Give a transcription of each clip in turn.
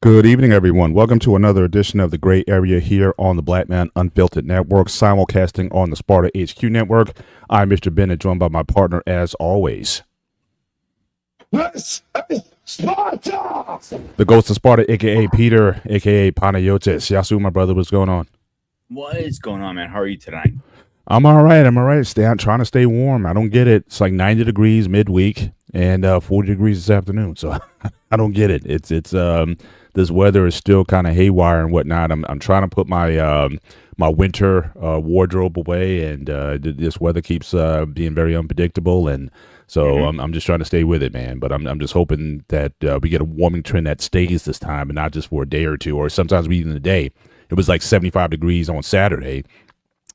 Good evening, everyone. Welcome to another edition of the Gray Area here on the Black Man Unfiltered Network, simulcasting on the Sparta HQ Network. I'm Mr. Bennett, joined by my partner, as always, This is Sparta! the Ghost of Sparta, aka Peter, aka Panayotis. Yasu, my brother, what's going on? What is going on, man? How are you tonight? I'm all right. I'm trying to stay warm. I don't get it. It's like 90 degrees midweek and 40 degrees this afternoon. So I don't get it. It's this weather is still kind of haywire and whatnot. I'm trying to put my winter wardrobe away, and this weather keeps being very unpredictable, and so I'm just trying to stay with it, man. But I'm just hoping that we get a warming trend that stays this time, and not just for a day or two, or sometimes even a day. It was like 75 degrees on Saturday,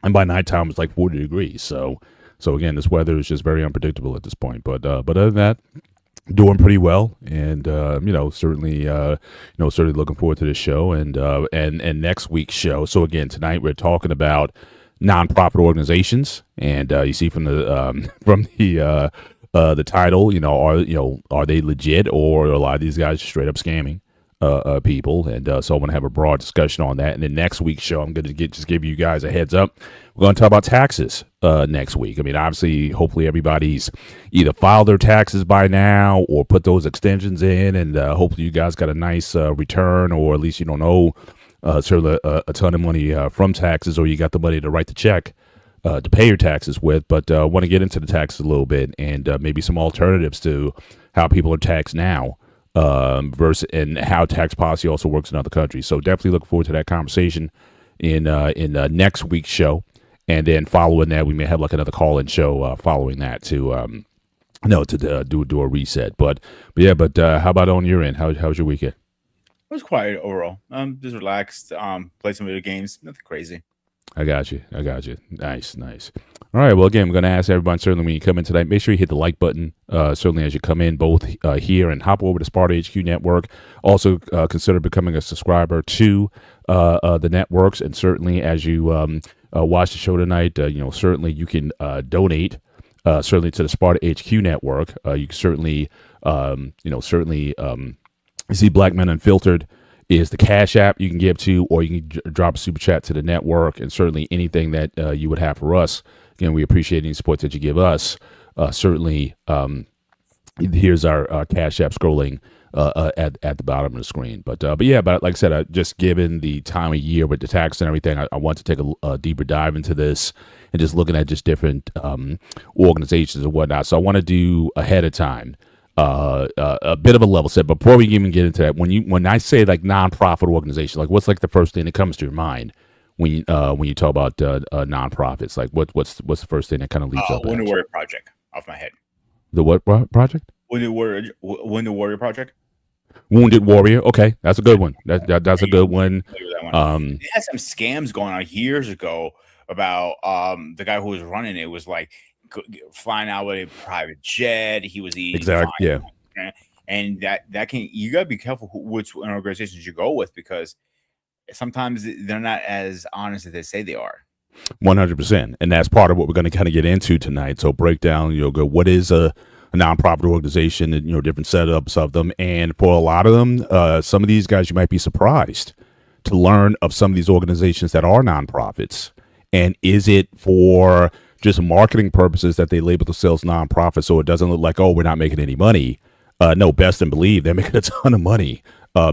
and by nighttime it was like 40 degrees. So again, this weather is just very unpredictable at this point. But other than that, doing pretty well, and certainly looking forward to this show and next week's show. So again, tonight we're talking about nonprofit organizations, and you see from the title, are they legit, or are a lot of these guys straight up scamming people? And so I want to have a broad discussion on that. And then next week's show, I'm going to just give you guys a heads up. We're going to talk about taxes next week. I mean, obviously, hopefully everybody's either filed their taxes by now or put those extensions in, and hopefully you guys got a nice return, or at least you don't owe certainly a ton of money from taxes, or you got the money to write the check to pay your taxes with. But I want to get into the taxes a little bit, and maybe some alternatives to how people are taxed now, versus and how tax policy also works in other countries. So definitely look forward to that conversation in next week's show, and then following that, we may have like another call-in show following that to do a reset. But how about on your end? How's your weekend? It was quiet overall. Just relaxed. Played some video games. Nothing crazy. I got you. Nice. All right. Well, again, we're going to ask everyone, certainly when you come in tonight, make sure you hit the like button, certainly as you come in, both here, and hop over to Sparta HQ Network. Also, consider becoming a subscriber to the networks. And certainly as you watch the show tonight, certainly you can donate, certainly to the Sparta HQ Network. You can certainly, you see Black Men Unfiltered is the Cash App you can give to, or you can drop a super chat to the network, and certainly anything that you would have for us. Again, we appreciate any support that you give us. Certainly, here's our Cash App scrolling at the bottom of the screen. But like I said, just given the time of year with the tax and everything, I want to take a deeper dive into this and just looking at just different organizations and whatnot. So I want to do ahead of time a bit of a level set. But before we even get into that, when I say like nonprofit organization, like what's like the first thing that comes to your mind when you talk about nonprofits? Like what's the first thing that kind of leaps up? Wounded Warrior Project off my head. The what project? Wounded Warrior Project. Wounded Warrior. Okay, that's a good one. That's a good one. It had some scams going on years ago about the guy who was running it was like flying out with a private jet. He was exactly, yeah. And that can, you gotta be careful which organizations you go with, because sometimes they're not as honest as they say they are. 100%, and that's part of what we're going to kind of get into tonight. So break down, what is a nonprofit organization, and different setups of them. And for a lot of them, some of these guys, you might be surprised to learn of some of these organizations that are nonprofits. And is it for just marketing purposes that they label themselves nonprofit, so it doesn't look like, oh, we're not making any money? No, best and believe they're making a ton of money,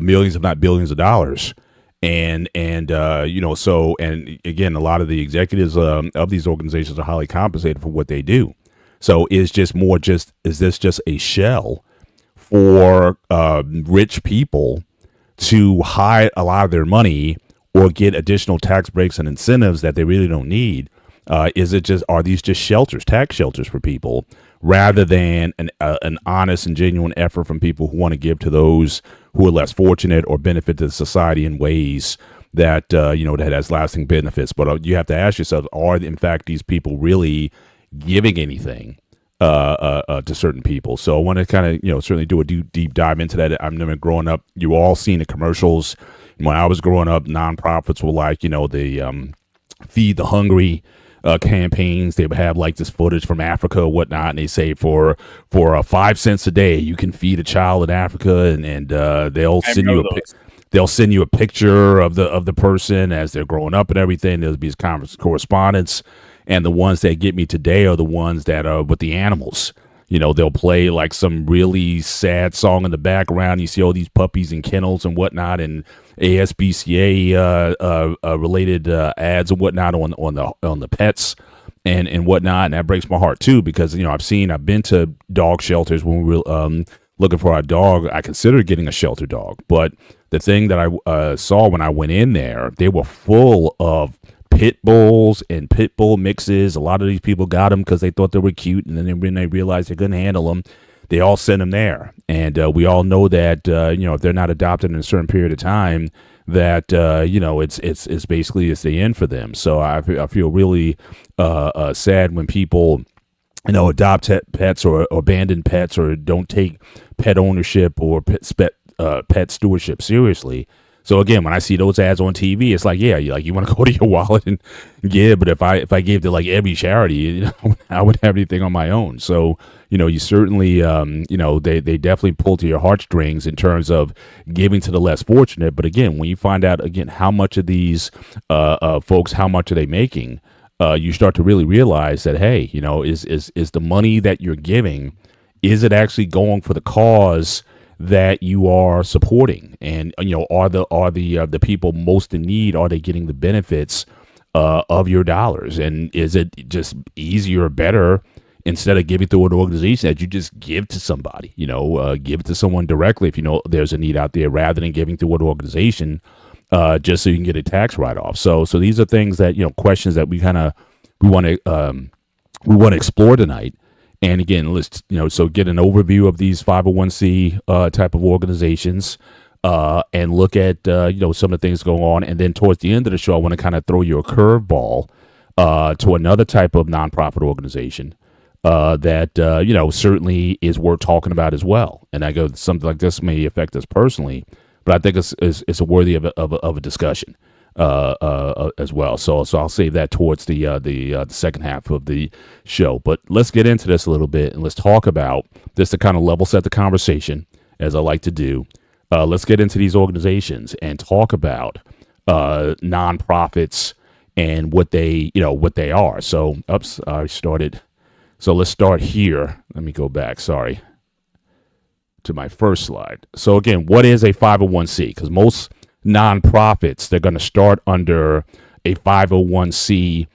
millions, if not billions of dollars. And again, a lot of the executives of these organizations are highly compensated for what they do. So is this just a shell for rich people to hide a lot of their money or get additional tax breaks and incentives that they really don't need? Are these just shelters, tax shelters for people, rather than an honest and genuine effort from people who want to give to those who are less fortunate or benefit to the society in ways that that has lasting benefits? But you have to ask yourself, are in fact these people really giving anything to certain people? So I want to kind of certainly do a deep dive into that. I remember growing up, you all seen the commercials. When I was growing up, nonprofits were like the feed the hungry campaigns. They would have like this footage from Africa or whatnot, and they say for 5 cents a day you can feed a child in Africa, and they'll send you they'll send you a picture of the person as they're growing up and everything. There'll be correspondence, and the ones that get me today are the ones that are with the animals. They'll play like some really sad song in the background. You see all these puppies and kennels and whatnot, and ASPCA related ads and whatnot on the pets and whatnot. And that breaks my heart too, because I've been to dog shelters when we were looking for our dog. I considered getting a shelter dog, but the thing that I saw when I went in there, they were full of pit bulls and pit bull mixes. A lot of these people got them because they thought they were cute, and then when they realized they couldn't handle them, they all sent them there. And we all know that if they're not adopted in a certain period of time, that it's basically it's the end for them. So I feel really sad when people adopt pets or abandon pets or don't take pet ownership or pet stewardship seriously. So again, when I see those ads on TV, it's like, yeah, you want to go to your wallet and give. But if I gave to like every charity, I wouldn't have anything on my own. So you certainly, they definitely pull to your heartstrings in terms of giving to the less fortunate. But again, when you find out again how much of these folks, how much are they making, you start to really realize that, hey, is the money that you're giving, is it actually going for the cause that you are supporting? And are the people most in need, are they getting the benefits of your dollars? And is it just easier or better, instead of giving through an organization, that you just give to somebody, give it to someone directly if there's a need out there, rather than giving through an organization just so you can get a tax write-off? So these are things that questions that we want to explore tonight. And again, let's so get an overview of these 501c type of organizations, and look at some of the things going on. And then towards the end of the show, I want to kind of throw you a curveball to another type of nonprofit organization that certainly is worth talking about as well. And I go, something like this may affect us personally, but I think it's a worthy of a discussion as well. So I'll save that towards the second half of the show. But let's get into this a little bit, and let's talk about this to kind of level set the conversation, as I like to do. Let's get into these organizations and talk about nonprofits and what they are. So, I started. So let's start here. Let me go back. Sorry. To my first slide. So again, what is a 501c? Because most nonprofits, they're going to start under a 501c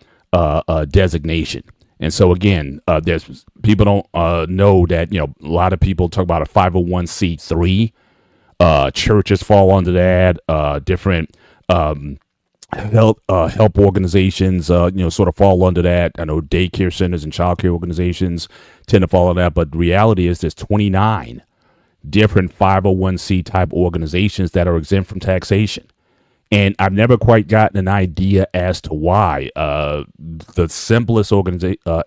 designation. And so again, there's people don't know that a lot of people talk about a 501c3. Churches fall under that. Different help organizations sort of fall under that. I know daycare centers and childcare organizations tend to fall under that, but the reality is there's 29 different 501c type organizations that are exempt from taxation. And I've never quite gotten an idea as to why. The simplest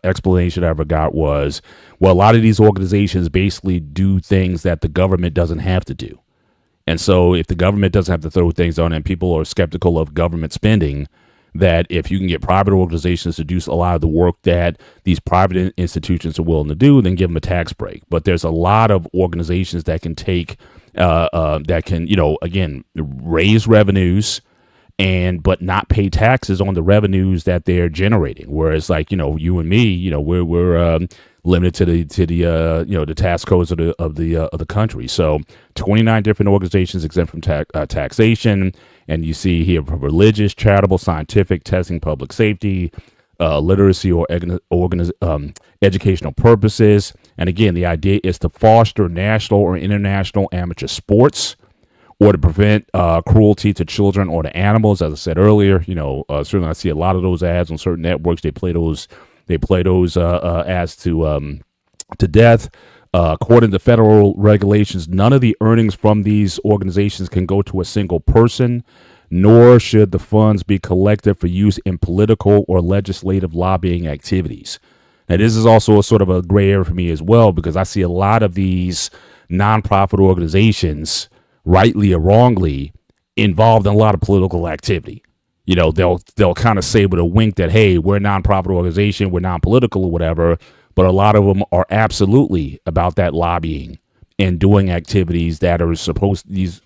explanation I ever got was, well, a lot of these organizations basically do things that the government doesn't have to do. And so if the government doesn't have to throw things on, and people are skeptical of government spending, that if you can get private organizations to do a lot of the work that these private institutions are willing to do, then give them a tax break. But there's a lot of organizations that can take, that can, again, raise revenues but not pay taxes on the revenues that they're generating. Whereas like, you and me, we're limited to the tax codes of the country. So 29 different organizations exempt from taxation. And you see here religious, charitable, scientific, testing, public safety, literacy, or educational purposes. And again, the idea is to foster national or international amateur sports, or to prevent cruelty to children or to animals. As I said earlier, certainly I see a lot of those ads on certain networks. They play those ads to death. According to federal regulations, none of the earnings from these organizations can go to a single person, nor should the funds be collected for use in political or legislative lobbying activities. Now, this is also a sort of a gray area for me as well, because I see a lot of these nonprofit organizations, rightly or wrongly, involved in a lot of political activity. They'll kind of say with a wink that, hey, we're a nonprofit organization, we're non-political or whatever, but a lot of them are absolutely about that lobbying and doing activities that are these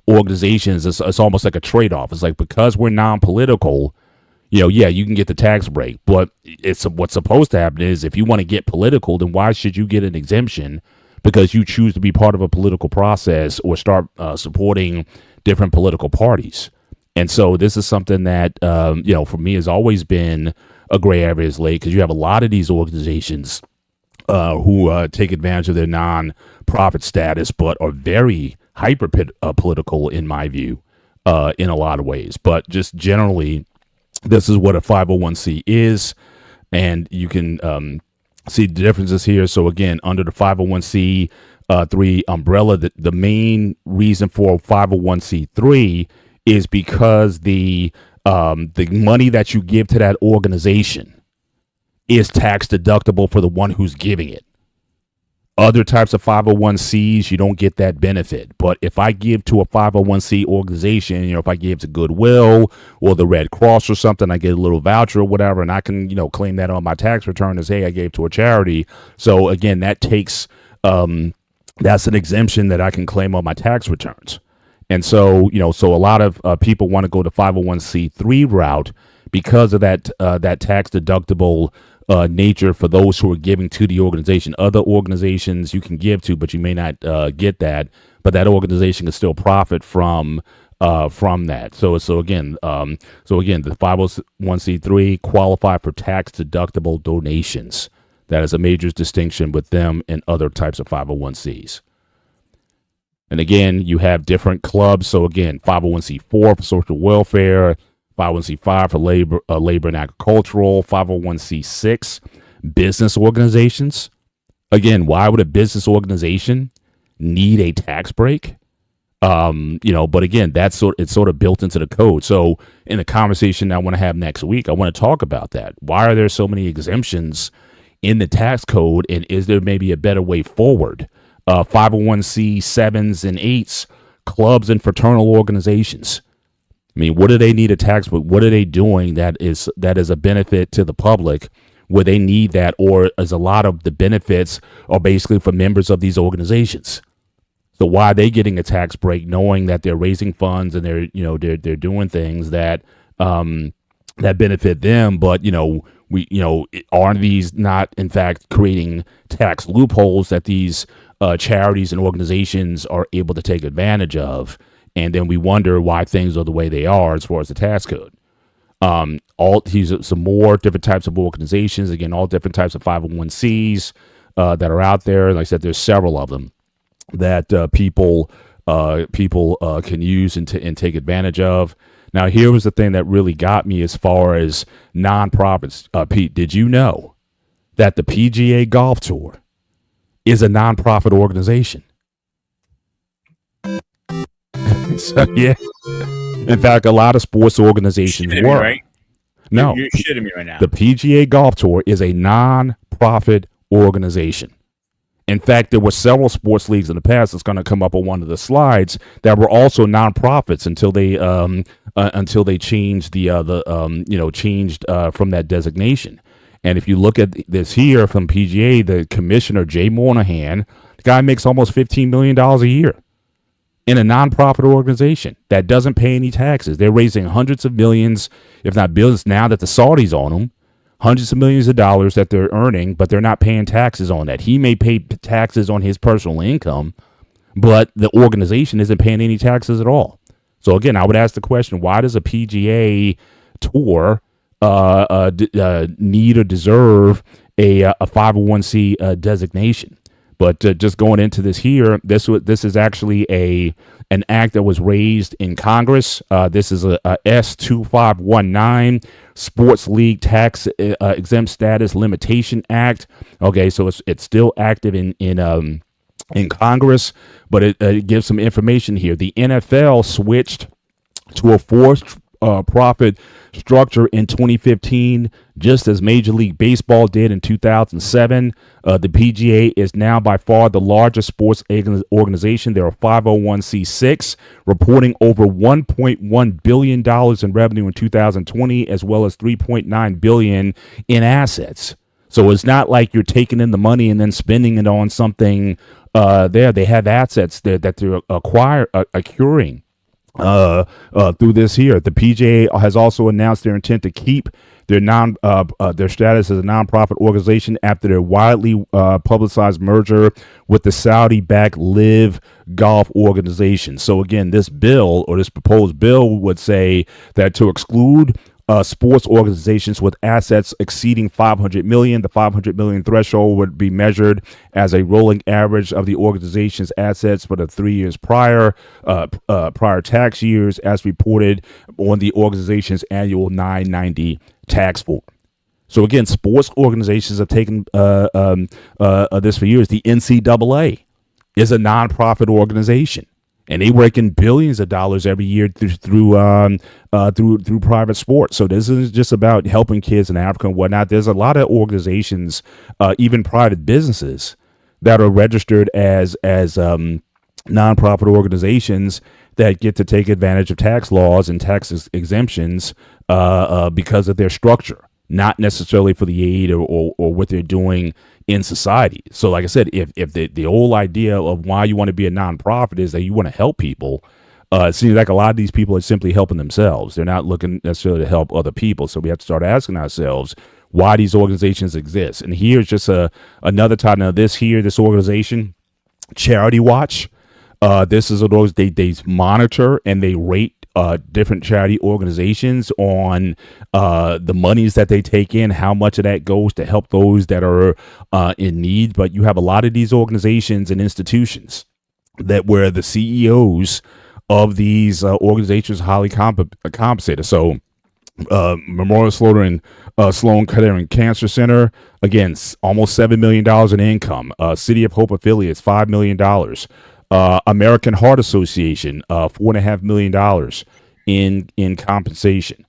organizations, it's almost like a trade-off. It's like, because we're non-political, yeah, you can get the tax break, but it's what's supposed to happen is, if you want to get political, then why should you get an exemption because you choose to be part of a political process or start supporting different political parties? And so this is something that, for me has always been a gray area is late, because you have a lot of these organizations who take advantage of their non-profit status, but are very hyper political, in my view, in a lot of ways. But just generally, this is what a 501c is, and you can see the differences here. So again, under the 501c 3 umbrella, the main reason for 501c3 is because the money that you give to that organization is tax deductible for the one who's giving it. Other types of 501c's, you don't get that benefit. But if I give to a 501c organization, if I give to Goodwill or the Red Cross or something, I get a little voucher or whatever, and I can, claim that on my tax return as, hey, I gave to a charity. So again, that takes, that's an exemption that I can claim on my tax returns. And so, so a lot of people want to go the 501c3 route because of that tax deductible nature for those who are giving to the organization. Other organizations you can give to, but you may not get that. But that organization can still profit from that. So again, the 501c3 qualify for tax deductible donations. That is a major distinction with them and other types of 501cs. And again, you have different clubs. So again, 501c4 for social welfare, 501c5 for labor and agricultural, 501c6 business organizations. Again, why would a business organization need a tax break? But again, it's sort of built into the code. So in the conversation I want to have next week, I want to talk about that. Why are there so many exemptions in the tax code, and is there maybe a better way forward? 501c7s and 8s, clubs and fraternal organizations. I mean, what do they need a tax break? What are they doing that is a benefit to the public where they need that, or is a lot of the benefits are basically for members of these organizations? So why are they getting a tax break, knowing that they're raising funds and they're doing things that that benefit them, but aren't these not in fact creating tax loopholes that these charities and organizations are able to take advantage of? And then we wonder why things are the way they are as far as the tax code. Here's some more different types of organizations. Again, all different types of 501c's that are out there. Like I said, there's several of them that people can use and take advantage of. Now, here was the thing that really got me as far as nonprofits. Pete, did you know that the PGA Golf Tour is a nonprofit organization? So, yeah. In fact, a lot of sports organizations were. Me, right? No, you're shitting me right now. The PGA Golf Tour is a non-profit organization. In fact, there were several sports leagues in the past that's going to come up on one of the slides that were also non-profits until they changed changed from that designation. And if you look at this here from PGA, the commissioner Jay Monahan, the guy makes almost $15 million a year in a nonprofit organization that doesn't pay any taxes. They're raising hundreds of millions, if not billions, now that the Saudis own them. Hundreds of millions of dollars that they're earning, but they're not paying taxes on that. He may pay taxes on his personal income, but the organization isn't paying any taxes at all. So again, I would ask the question, why does a PGA tour need or deserve a 501c designation? But just going into this here, this is actually an act that was raised in Congress. This is a S2519 Sports League Tax Exempt Status Limitation Act. Okay, so it's still active in Congress, but it gives some information here. The NFL switched to a forced profit structure in 2015, just as Major League Baseball did in 2007. The PGA is now by far the largest sports organization. There are 501c6 reporting over $1.1 billion in revenue in 2020, as well as $3.9 billion in assets. So it's not like you're taking in the money and then spending it on something there. They have assets there that they're acquiring through this here. The PGA has also announced their intent to keep their status as a nonprofit organization after their widely publicized merger with the Saudi-backed Live Golf organization. So again, this bill or this proposed bill would say that to exclude sports organizations with assets exceeding 500 million. The 500 million threshold would be measured as a rolling average of the organization's assets for the 3 years prior tax years, as reported on the organization's annual 990 tax form. So again, sports organizations have taken this for years. The NCAA is a nonprofit organization, and they rake in billions of dollars every year through private sports. So this is just about helping kids in Africa and whatnot. There's a lot of organizations, even private businesses, that are registered as nonprofit organizations that get to take advantage of tax laws and tax exemptions because of their structure, not necessarily for the aid or what they're doing in society. So like I said, if the whole idea of why you want to be a nonprofit is that you want to help people, it seems like a lot of these people are simply helping themselves. They're not looking necessarily to help other people. So we have to start asking ourselves why these organizations exist. And here's just another title of this organization, Charity Watch. This is those they monitor and they rate different charity organizations on the monies that they take in, how much of that goes to help those that are in need. But you have a lot of these organizations and institutions that where the CEOs of these organizations are highly compensated. So Memorial Sloan Kettering Cancer Center, again, almost $7 million in income. City of Hope affiliates, $5 million. American Heart Association, $4.5 million in compensation.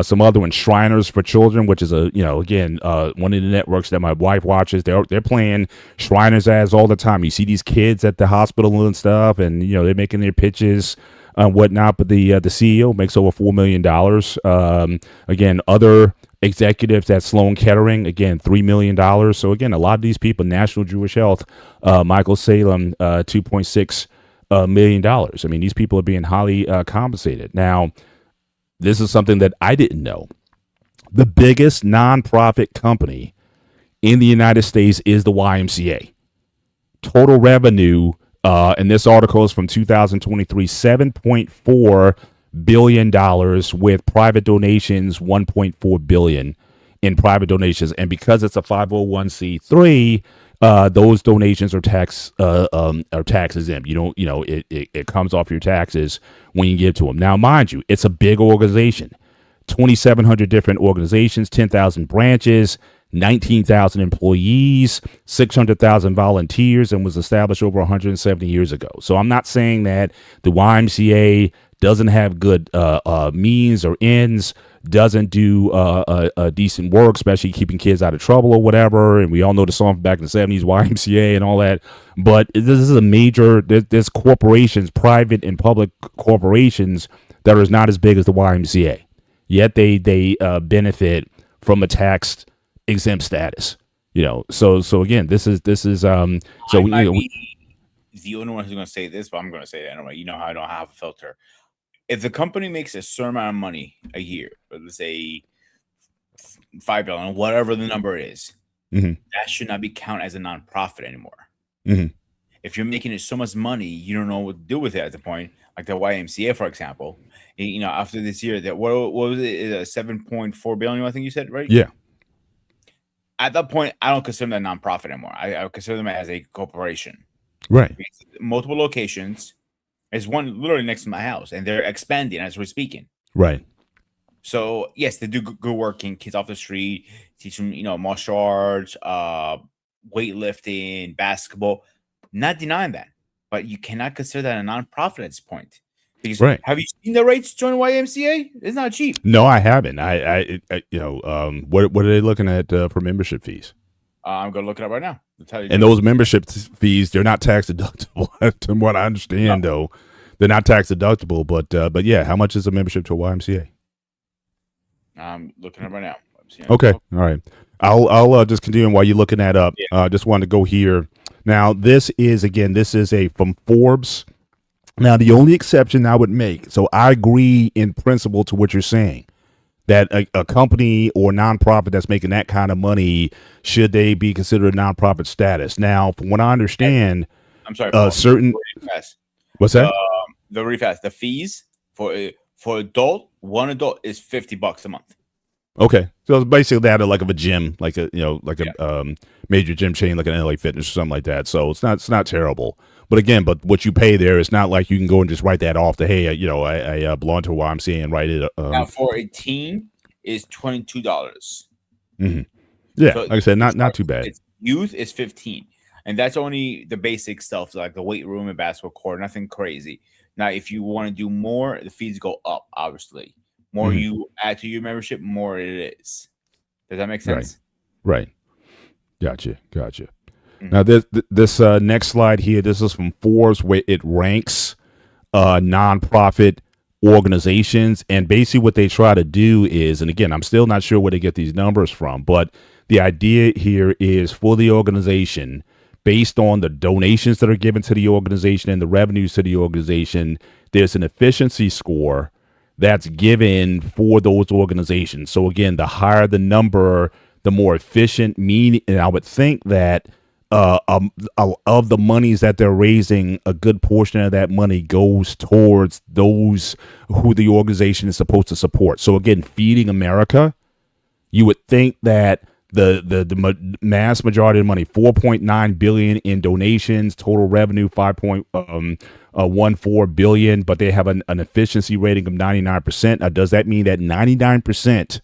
Some other ones, Shriners for Children, which is one of the networks that my wife watches. They're playing Shriners ads all the time. You see these kids at the hospital and stuff, and they're making their pitches and whatnot. But the CEO makes over $4 million. Again, other executives at Sloan Kettering, again, $3 million. So again, a lot of these people, National Jewish Health, Michael Salem, $2.6 million. I mean, these people are being highly compensated. Now, this is something that I didn't know. The biggest nonprofit company in the United States is the YMCA. Total revenue, and this article is from 2023, $7.4 billion, with private donations, $1.4 billion in private donations. And because it's a 501c3, those donations are tax exempt. It comes off your taxes when you give to them. Now, mind you, it's a big organization, 2,700 different organizations, 10,000 branches, 19,000 employees, 600,000 volunteers, and was established over 170 years ago. So I'm not saying that the YMCA doesn't have good means or ends, doesn't do decent work, especially keeping kids out of trouble or whatever. And we all know the song from back in the 70s, YMCA and all that. But this is a major, there's corporations, private and public corporations, that are not as big as the YMCA. Yet they benefit from a tax exempt status. So again, this is so the only one who's going to say this, but I'm going to say it anyway. You know how I don't have a filter. If the company makes a certain amount of money a year, let's say $5 billion, whatever the number is, that should not be counted as a nonprofit anymore. If you're making it so much money, you don't know what to do with it at the point, like the YMCA, for example. After this year, that what was it? 7.4 billion, I think you said, right? Yeah. At that point, I don't consider them a nonprofit anymore. I consider them as a corporation. Right. Multiple locations. There's one literally next to my house, and they're expanding as we're speaking. Right. So yes, they do good work in kids off the street, teach them, martial arts, weightlifting, basketball. Not denying that, but you cannot consider that a nonprofit at this point. Because have you seen the rates to join YMCA? It's not cheap. No, I haven't. What are they looking at for membership fees? I'm gonna look it up right now. And those membership fees, they're not tax deductible. From what I understand, though, they're not tax deductible. But yeah, how much is a membership to a YMCA? I'm looking it up right now. Okay, all right. I'll just continue while you're looking that up. Just wanted to go here. Now, this is from Forbes. Now, the only exception I would make, so I agree in principle to what you're saying, that a company or nonprofit that's making that kind of money, should they be considered nonprofit status? Now, from what I understand, I'm sorry, Paul. certain Fast. what's The that? the really fast. The fees for adult, one adult is $50 a month. Okay, so it's basically that like of a gym, like a like Yeah. a major gym chain, like an LA Fitness or something like that. So it's not terrible. But again, but what you pay there, it's not like you can go and just write that off. To hey, I belong to a YMCA and write it. Now for a teen is $22. Mhm. Yeah, So like I said, not too bad. it's youth is 15. And that's only the basic stuff like the weight room and basketball court, nothing crazy. Now, if you want to do more, the fees go up, obviously. More Mhm. you add to your membership, more it is. Does that make Right, sense? right. Gotcha. Mhm. Now this next slide here, this is from Forbes, where it ranks nonprofit organizations, and basically what they try to do is, and again, I'm still not sure where they get these numbers from, but the idea here is for the organization, based on the donations that are given to the organization and the revenues to the organization, there's an efficiency score that's given for those organizations. So again, the higher the number, the more efficient. Meaning, and I would think that of the monies that they're raising, a good portion of that money goes towards those who the organization is supposed to support. So again, Feeding America, you would think that mass majority of the money, 4.9 billion in donations, total revenue 5.14 billion, but they have an efficiency rating of 99%. Now, does that mean that 99%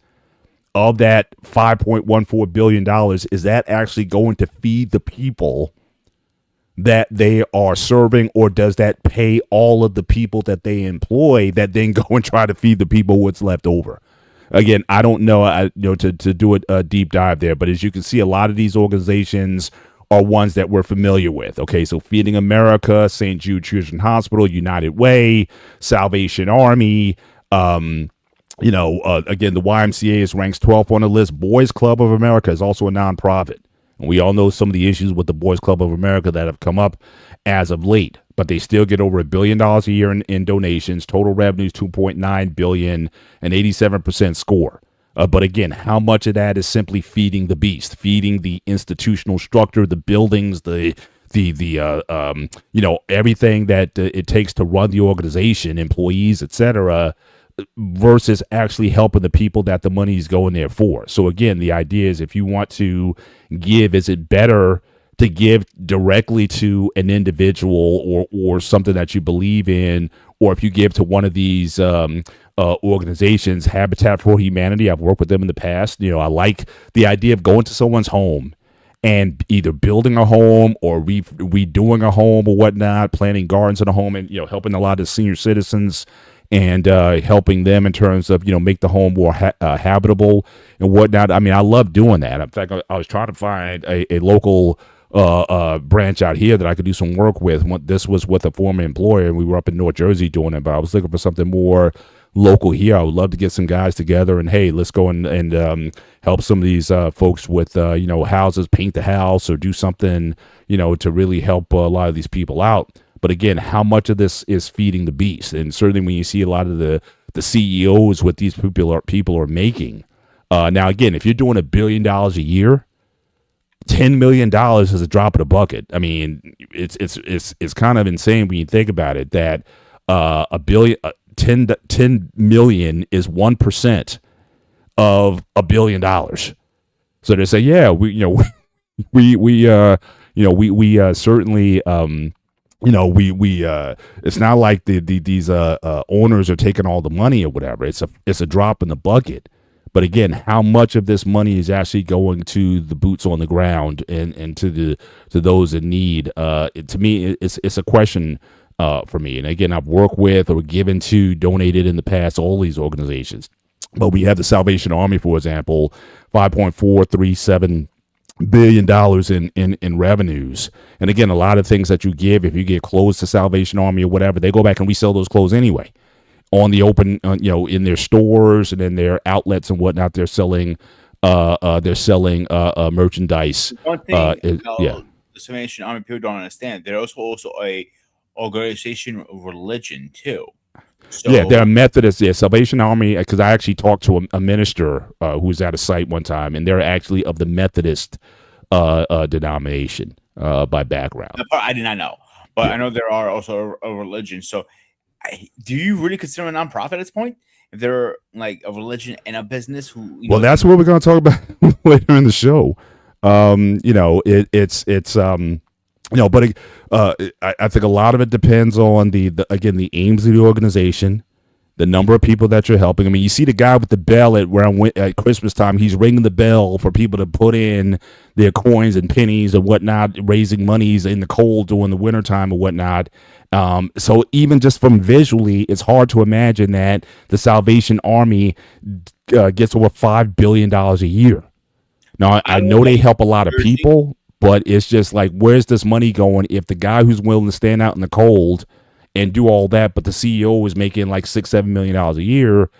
of that $5.14 billion is that actually going to feed the people that they are serving, or does that pay all of the people that they employ that then go and try to feed the people what's left over? Again, I don't know, to do a deep dive there, but as you can see, a lot of these organizations are ones that we're familiar with. Okay, so Feeding America, St. Jude Children's Hospital, United Way, Salvation Army. Again, the YMCA is ranks 12th on the list. Boys Club of America is also a nonprofit. And we all know some of the issues with the Boys Club of America that have come up as of late, but they still get over $1 billion a year in donations. Total revenues $2.9 billion, an 87% score. But again, how much of that is simply feeding the beast, feeding the institutional structure, the buildings, the everything that it takes to run the organization, employees, etc., versus actually helping the people that the money is going there for. So again, the idea is, if you want to give, is it better to give directly to an individual or something that you believe in, or if you give to one of these organizations, Habitat for Humanity? I've worked with them in the past. I like the idea of going to someone's home and either building a home or redoing a home or whatnot, planting gardens in a home, and helping a lot of senior citizens and helping them in terms of make the home more habitable and whatnot. I mean, I love doing that. In fact, I was trying to find a local branch out here that I could do some work with. This was with a former employer, and we were up in North Jersey doing it, but I was looking for something more local here. I would love to get some guys together and, hey, let's go and help some of these folks with houses, paint the house, or do something to really help a lot of these people out. But again, how much of this is feeding the beast? And certainly when you see a lot of the CEOs, what these people are making. Now, again, if you're doing $1 billion a year, $10 million is a drop in the bucket. I mean, it's kind of insane when you think about it, that $10 million is 1% of $1 billion. So they say, yeah, we certainly, it's not like these owners are taking all the money or whatever. It's a drop in the bucket. But again, how much of this money is actually going to the boots on the ground and to those in need? To me, it's a question for me. And again, I've worked with or given to, donated in the past, all these organizations. But we have the Salvation Army, for example, $5.437 billion in revenues. And again, a lot of things that you give, if you get clothes to Salvation Army or whatever, they go back and resell those clothes anyway on the open, in their stores and in their outlets and whatnot. They're selling merchandise. One thing Yeah. the Salvation Army people don't understand, they're also a organization religion too. So Yeah, they're a Methodist. Yeah, Salvation Army. Because I actually talked to a minister who was at a site one time, and they're actually of the Methodist denomination by background. that part I did not know, but Yeah. I know there are also a religion. So, do you really consider a nonprofit at this point? If they're like a religion and a business, who Well, that's what we're going to talk about later in the show. But I think a lot of it depends on the aims of the organization, the number of people that you're helping. I mean, you see the guy with the bell at Christmas time. He's ringing the bell for people to put in their coins and pennies and whatnot, raising monies in the cold during the wintertime or whatnot. So even just from visually, it's hard to imagine that the Salvation Army gets over $5 billion a year. Now, I know they help a lot of people, but it's just like, where's this money going if the guy who's willing to stand out in the cold and do all that, but the CEO is making like $6-7 million a year?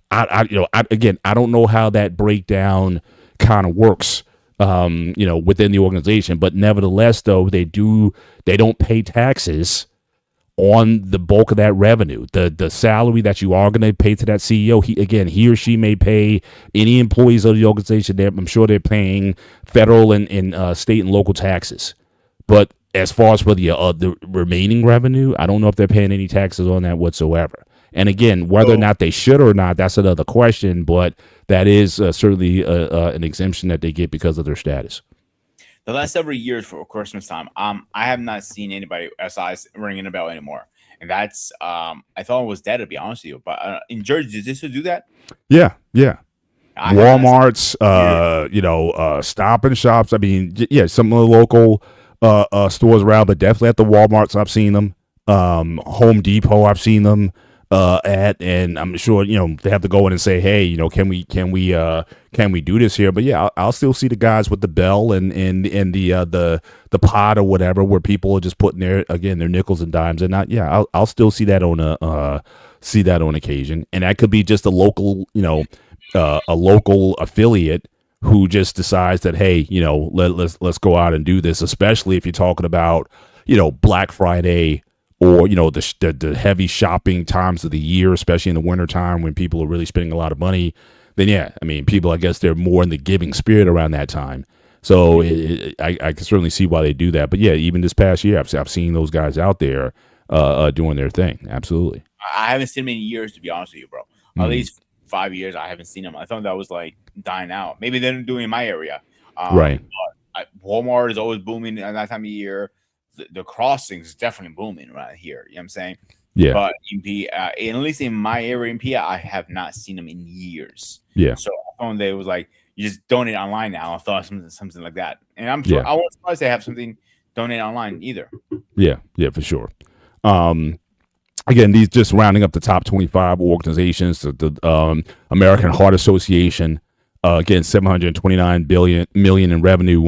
I don't know how that breakdown kind of works, within the organization. But nevertheless, though, they don't pay taxes on the bulk of that revenue. The salary that you are going to pay to that CEO, he or she may pay any employees of the organization. I'm sure they're paying federal and state and local taxes. But as far as for the remaining revenue, I don't know if they're paying any taxes on that whatsoever. And again, whether or not they should or not, that's another question. But that is certainly an exemption that they get because of their status. The last several years for Christmas time, I have not seen anybody SIs ringing a bell anymore, and that's I thought it was dead, to be honest with you. But in Jersey, did they still do that? Yeah. Walmart's, Yeah. Stop and Shops. I mean, some of the local stores around, but definitely at the Walmarts, I've seen them. Home Depot, I've seen them and I'm sure they have to go in and say, hey, can we do this here? But yeah, I'll still see the guys with the bell and the pot or whatever, where people are just putting their nickels and dimes, and I'll still see that on occasion, and that could be just a local affiliate who just decides that, hey, let's go out and do this, especially if you're talking about Black Friday, or the heavy shopping times of the year, especially in the wintertime when people are really spending a lot of money. Then people, I guess they're more in the giving spirit around that time. So I can certainly see why they do that. But yeah, even this past year, I've seen those guys out there doing their thing. Absolutely. I haven't seen them in years, to be honest with you, bro. At least 5 years, I haven't seen them. I thought that was like dying out. Maybe they're doing it in my area. Right. Walmart is always booming at that time of year. The crossings is definitely booming right here. You know what I'm saying? Yeah. But at least in my area in PA, I have not seen them in years. Yeah. So one day it was like, you just donate online now. I thought something like that. And I'm sure I wasn't surprised they have something donate online either. Yeah, for sure. Again, these just rounding up the top 25 organizations. The American Heart Association, again, $729 million in revenue,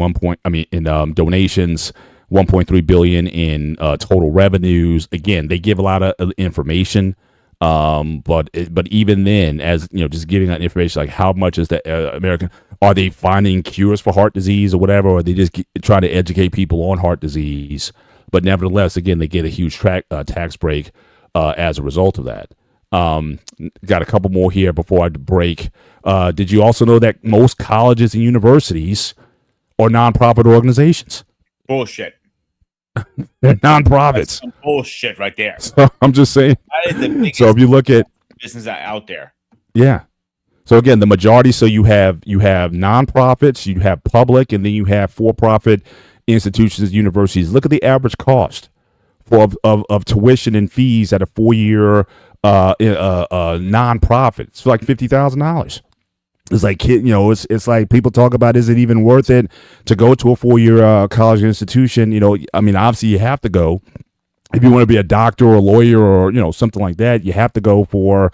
donations. 1.3 billion in total revenues. Again, they give a lot of information, but even then, as just giving that information, like how much is the American? Are they finding cures for heart disease or whatever? Or are they just trying to educate people on heart disease? But nevertheless, again, they get a huge tax break as a result of that. Got a couple more here before I break. Did you also know that most colleges and universities are nonprofit organizations? Bullshit. They're nonprofits. That's some bullshit right there. So I'm just saying. That is the biggest so if you look at business out there. Yeah. So again, the majority. So you have nonprofits, you have public, and then you have for-profit institutions, universities. Look at the average cost of tuition and fees at a 4-year nonprofit. It's like $50,000. It's like, it's like people talk about, is it even worth it to go to a 4-year college institution? Obviously you have to go if you want to be a doctor or a lawyer or, something like that. You have to go for,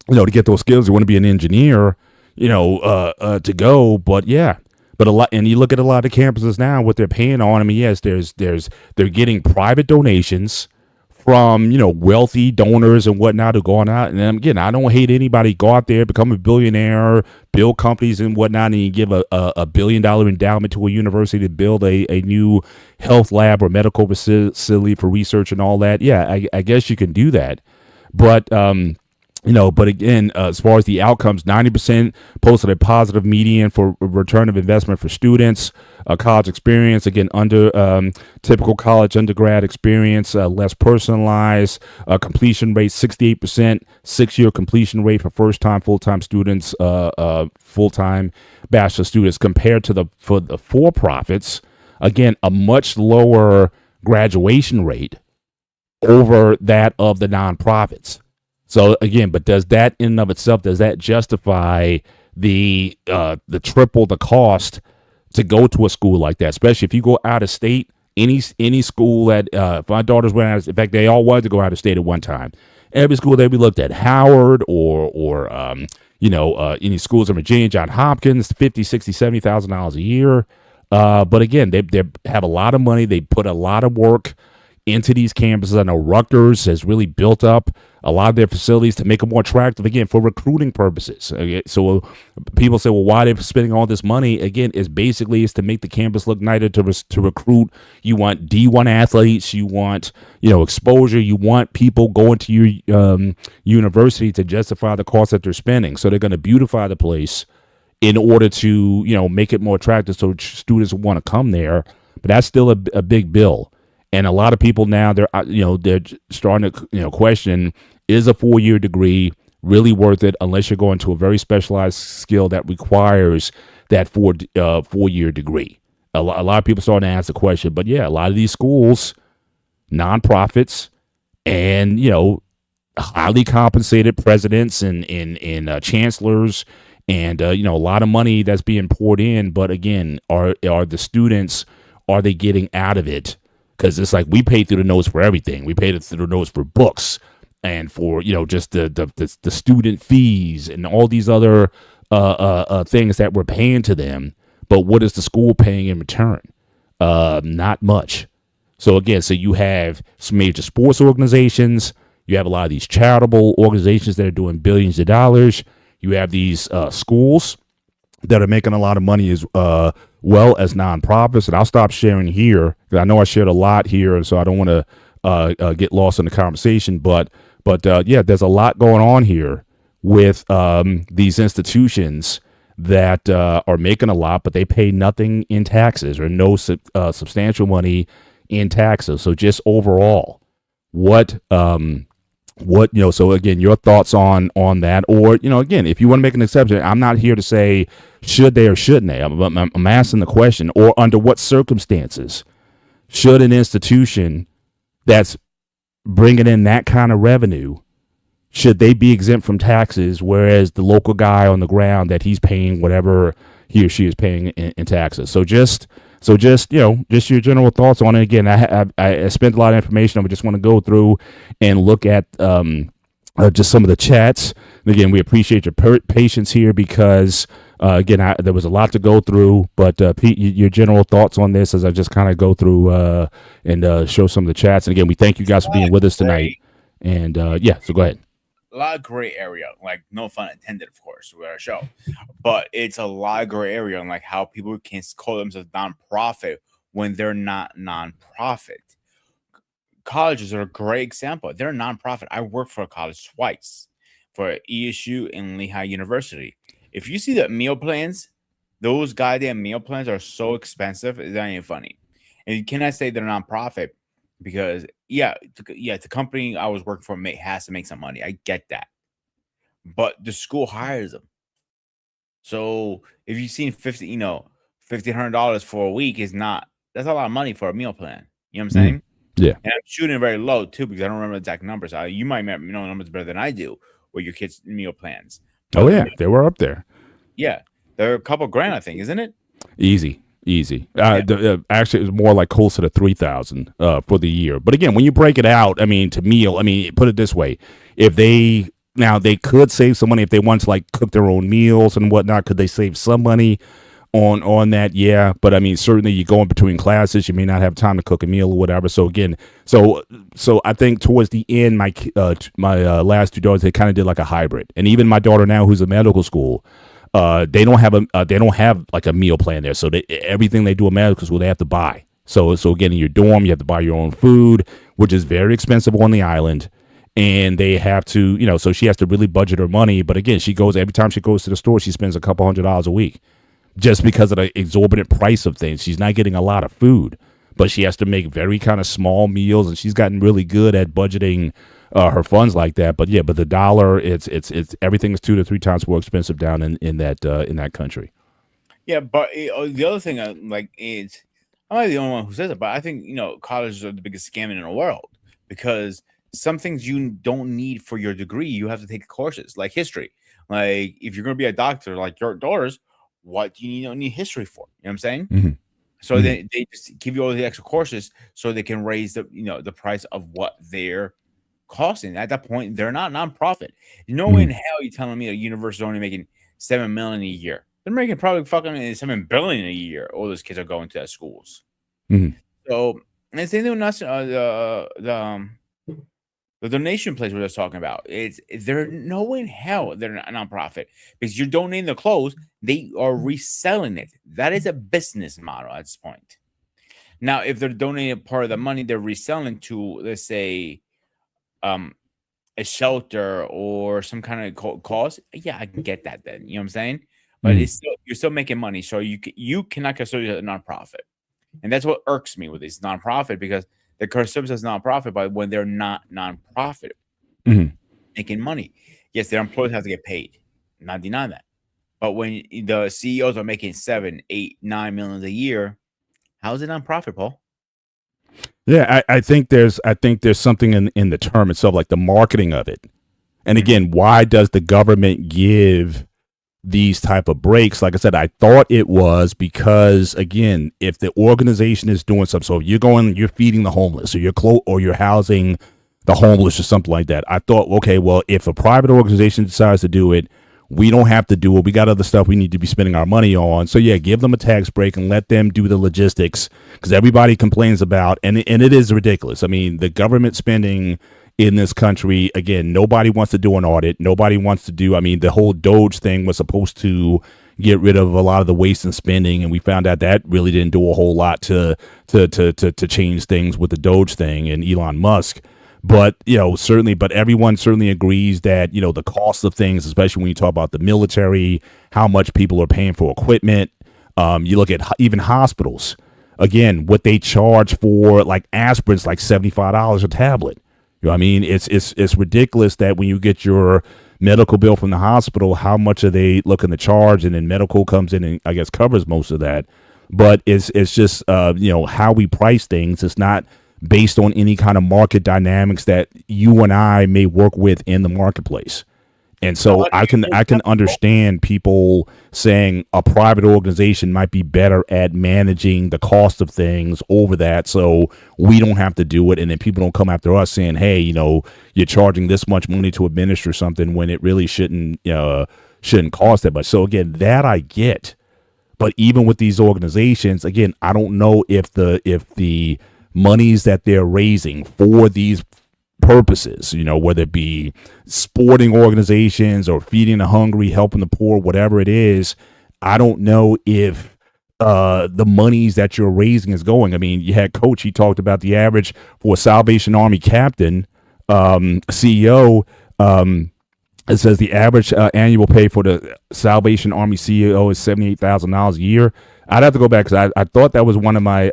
to get those skills. You want to be an engineer, to go. But yeah, but a lot, and you look at a lot of campuses now, what they're paying on. Yes, they're getting private donations from wealthy donors and whatnot who going out. And again, I don't hate anybody go out there, become a billionaire, build companies and whatnot, and you give a $1 billion endowment to a university to build a new health lab or medical facility for research and all that. Yeah, I guess you can do that, but but again, as far as the outcomes, 90% posted a positive median for return of investment for students, college experience, again, under typical college undergrad experience, less personalized, completion rate, 68%, 6-year completion rate for first-time full-time students, full-time bachelor students, compared to for the for-profits, again, a much lower graduation rate over that of the nonprofits. So again, but does that in and of itself, does that justify the triple the cost to go to a school like that? Especially if you go out of state, any school that if my daughters went out, in fact, they all wanted to go out of state at one time. Every school that we looked at, Howard or any schools in Virginia, Johns Hopkins, $50,000, $60,000, $70,000 a year. But again, they have a lot of money. They put a lot of work into these campuses. I know Rutgers has really built up a lot of their facilities to make them more attractive, again, for recruiting purposes. Okay, so people say, well, why are they spending all this money? Again, it's to make the campus look nicer, to recruit. You want D1 athletes, you want exposure, you want people going to your university to justify the cost that they're spending. So they're going to beautify the place in order to make it more attractive so students want to come there. But that's still a big bill. And a lot of people now they're starting to question, is a 4-year degree really worth it unless you're going to a very specialized skill that requires that 4-year degree? A lot of people starting to ask the question. But yeah, a lot of these schools, nonprofits, and highly compensated presidents and chancellors, and a lot of money that's being poured in. But again, are the students, are they getting out of it? Because it's like we pay through the nose for everything. We pay through the nose for books and for just the student fees and all these other things that we're paying to them. But what is the school paying in return? Not much. So again, you have some major sports organizations. You have a lot of these charitable organizations that are doing billions of dollars. You have these schools that are making a lot of money as well as nonprofits. And I'll stop sharing here because I know I shared a lot here, and so I don't want to get lost in the conversation. But yeah, there's a lot going on here with these institutions that are making a lot, but they pay nothing in taxes or no substantial money in taxes. So just overall, what so again, your thoughts on that, or again, if you want to make an exception, I'm not here to say should they or shouldn't they. I'm asking the question, or under what circumstances should an institution that's bringing in that kind of revenue, should they be exempt from taxes, whereas the local guy on the ground that he's paying whatever he or she is paying in taxes? So just your general thoughts on it. Again, I spent a lot of information. I just want to go through and look at just some of the chats. And again, we appreciate your patience here because again, there was a lot to go through. But Pete, your general thoughts on this as I just kind of go through and show some of the chats. And again, we thank you guys for being with us tonight. And yeah, so go ahead. A lot of gray area, like no fun intended, of course, with our show, but it's a lot of gray area on like how people can call themselves nonprofit when they're not nonprofit. Colleges are a great example. They're nonprofit. I worked for a college twice, for ESU and Lehigh University. If you see the meal plans, those goddamn meal plans are so expensive. It's not even funny. And you cannot say they're nonprofit because the company I was working for has to make some money. I get that, but the school hires them. So if you've seen $1,500 for a week that's a lot of money for a meal plan. You know what I'm saying? Yeah. And I'm shooting very low too because I don't remember the exact numbers. You might know numbers better than I do with your kids' meal plans. Oh yeah, they were up there. Yeah, they're a couple grand, I think, isn't it? Easy. Actually, it was more like closer to 3,000 for the year. But again, when you break it out, to meal, put it this way: if they could save some money if they want to like cook their own meals and whatnot. Could they save some money on that, yeah. But I mean, certainly you go in between classes, you may not have time to cook a meal or whatever. So again, so I think towards the end, my last two daughters, they kind of did like a hybrid, and even my daughter now, who's in medical school, they don't have like a meal plan there. So everything they do in medical school, they have to buy. So again, in your dorm, you have to buy your own food, which is very expensive on the island. And they have to, so she has to really budget her money. But again, every time she goes to the store, she spends a couple $100s a week just because of the exorbitant price of things. She's not getting a lot of food, but she has to make very kind of small meals, and she's gotten really good at budgeting her funds like that. But yeah, but the dollar, it's everything is 2 to 3 times more expensive down in that country. Yeah, but the other thing, is I'm not the only one who says it, but I think colleges are the biggest scam in the world because some things you don't need for your degree, you have to take courses like history. Like if you're going to be a doctor, like your daughters, what do you need history for? You know what I'm saying? Mm-hmm. So they just give you all the extra courses so they can raise the price of what they're costing. At that point, they're not nonprofit. No in hell you telling me a university is only making $7 million a year. They're making probably fucking $7 billion a year. All those kids are going to schools. Mm-hmm. So and the same thing with the donation place we were just talking about. They're no in hell they're not a nonprofit because you're donating the clothes, they are reselling it. That is a business model at this point. Now, if they're donating part of the money they're reselling to, let's say, a shelter or some kind of cause, yeah, I can get that then. You know what I'm saying? But you're still making money, so you cannot consider it a nonprofit, and that's what irks me with this nonprofit because the considered as nonprofit, but when they're not nonprofit, making money, yes, their employees have to get paid. I'm not denying that, but when the CEOs are making 7, 8, 9 millions a year, how is it nonprofit, Paul? Yeah, I think there's something in the term itself, like the marketing of it. And again, why does the government give these type of breaks? Like I said, I thought it was because again, if the organization is doing something, so you're feeding the homeless, or you're housing the homeless or something like that. I thought, okay, well, if a private organization decides to do it, we don't have to do it. We got other stuff we need to be spending our money on. So yeah, give them a tax break and let them do the logistics because everybody complains about, and it is ridiculous. I mean, the government spending in this country, again, nobody wants to do an audit. Nobody wants to do, I mean, the whole Doge thing was supposed to get rid of a lot of the waste and spending, and we found out that really didn't do a whole lot to change things with the Doge thing and Elon Musk. But but everyone certainly agrees that the cost of things, especially when you talk about the military, how much people are paying for equipment. You look at even hospitals. Again, what they charge for like aspirin's like $75 a tablet. You know what I mean? It's ridiculous that when you get your medical bill from the hospital, how much are they looking to charge? And then medical comes in and I guess covers most of that. But it's just how we price things. It's not based on any kind of market dynamics that you and I may work with in the marketplace. And so I can understand people saying a private organization might be better at managing the cost of things over that, so we don't have to do it. And then people don't come after us saying, hey, you're charging this much money to administer something when it really shouldn't cost that much. So again, that I get. But even with these organizations, again, I don't know if the monies that they're raising for these purposes, whether it be sporting organizations or feeding the hungry, helping the poor, whatever it is, I don't know if the monies that you're raising is going. I mean, you had Coach, he talked about the average for a Salvation Army captain, CEO, it says the average annual pay for the Salvation Army CEO is $78,000 a year. I'd have to go back because I thought that was one of my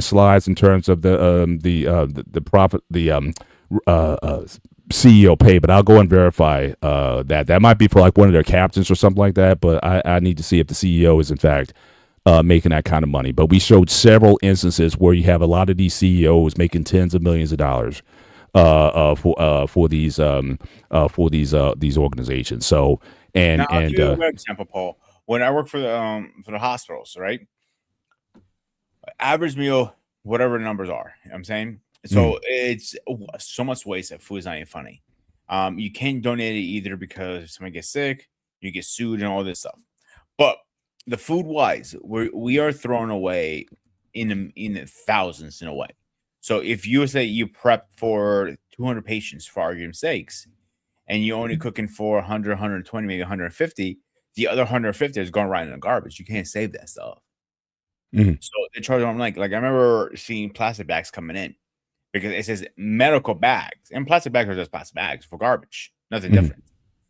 slides in terms of the profit, CEO pay, but I'll go and verify that might be for like one of their captains or something like that. But I need to see if the CEO is in fact making that kind of money. But we showed several instances where you have a lot of these CEOs making tens of millions of dollars for these organizations. So Now, I'll give you a good example, Paul. When I work for the hospitals, right? Average meal, whatever the numbers are, you know what I'm saying? So it's so much waste that food is not even funny. You can't donate it either because somebody gets sick, you get sued and all this stuff. But the food wise, we are throwing away in the thousands in a way. So if you say you prep for 200 patients for argument's sakes, and you're only cooking for 100, 120, maybe 150, the other 150 is going right in the garbage. You can't save that stuff. Mhm. So they charge them like I remember seeing plastic bags coming in because it says medical bags, and plastic bags are just plastic bags for garbage, nothing Mhm. different.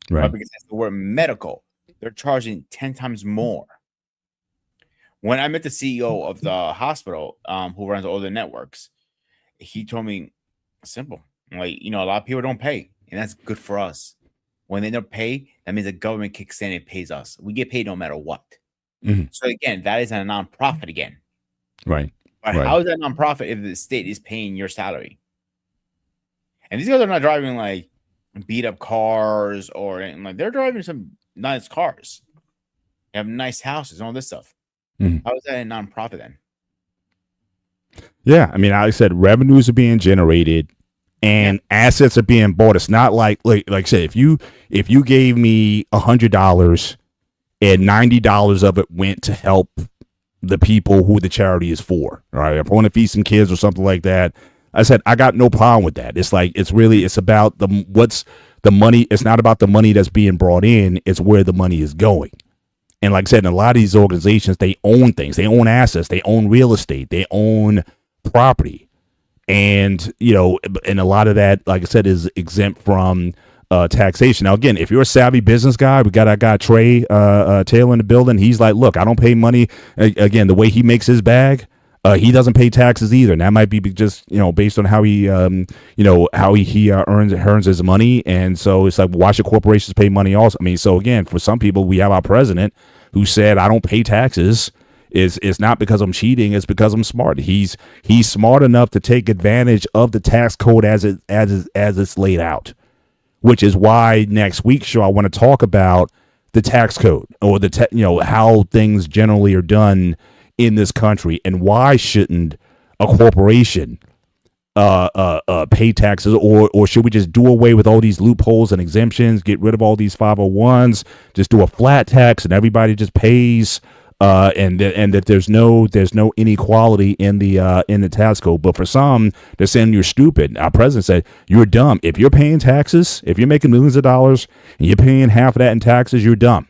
But Right. because it's the word medical, they're charging 10 times more. When I met the CEO of the hospital, who runs all the networks, he told me simple, like, a lot of people don't pay, and that's good for us. When they don't pay, that means the government kicks in and pays us. We get paid no matter what. Mhm. So again, that is a nonprofit again. Right. But Right. how is that nonprofit if the state is paying your salary? And these guys are not driving like beat up cars or anything. Like they're driving some nice cars. They have nice houses and all this stuff. Mhm. How is that a nonprofit then? Yeah, I mean, like I said, revenues are being generated and assets are being bought. It's not like I said, if you gave me $100 and $90 of it went to help the people who the charity is for, right? If I want to feed some kids or something like that, I said I got no problem with that. It's like it's about what's the money. It's not about the money that's being brought in. It's where the money is going. And like I said, in a lot of these organizations, they own things, they own assets, they own real estate, they own property. And, and a lot of that, like I said, is exempt from taxation. Now, again, if you're a savvy business guy, we got our guy Trey Taylor in the building. He's like, look, I don't pay money. Again, the way he makes his bag, he doesn't pay taxes either. And that might be just, based on how he, how he earns his money. And so it's like, why should corporations pay money also? I mean, so again, for some people, we have our president who said, I don't pay taxes. It's not because I'm cheating. It's because I'm smart. He's smart enough to take advantage of the tax code as it's laid out, which is why next week's show I want to talk about the tax code or how things generally are done in this country and why shouldn't a corporation pay taxes, or should we just do away with all these loopholes and exemptions, get rid of all these 501s, just do a flat tax and everybody just pays, and that there's no inequality in the tax code. But for some, they're saying you're stupid. Our president said you're dumb. If you're paying taxes, if you're making millions of dollars and you're paying half of that in taxes, you're dumb,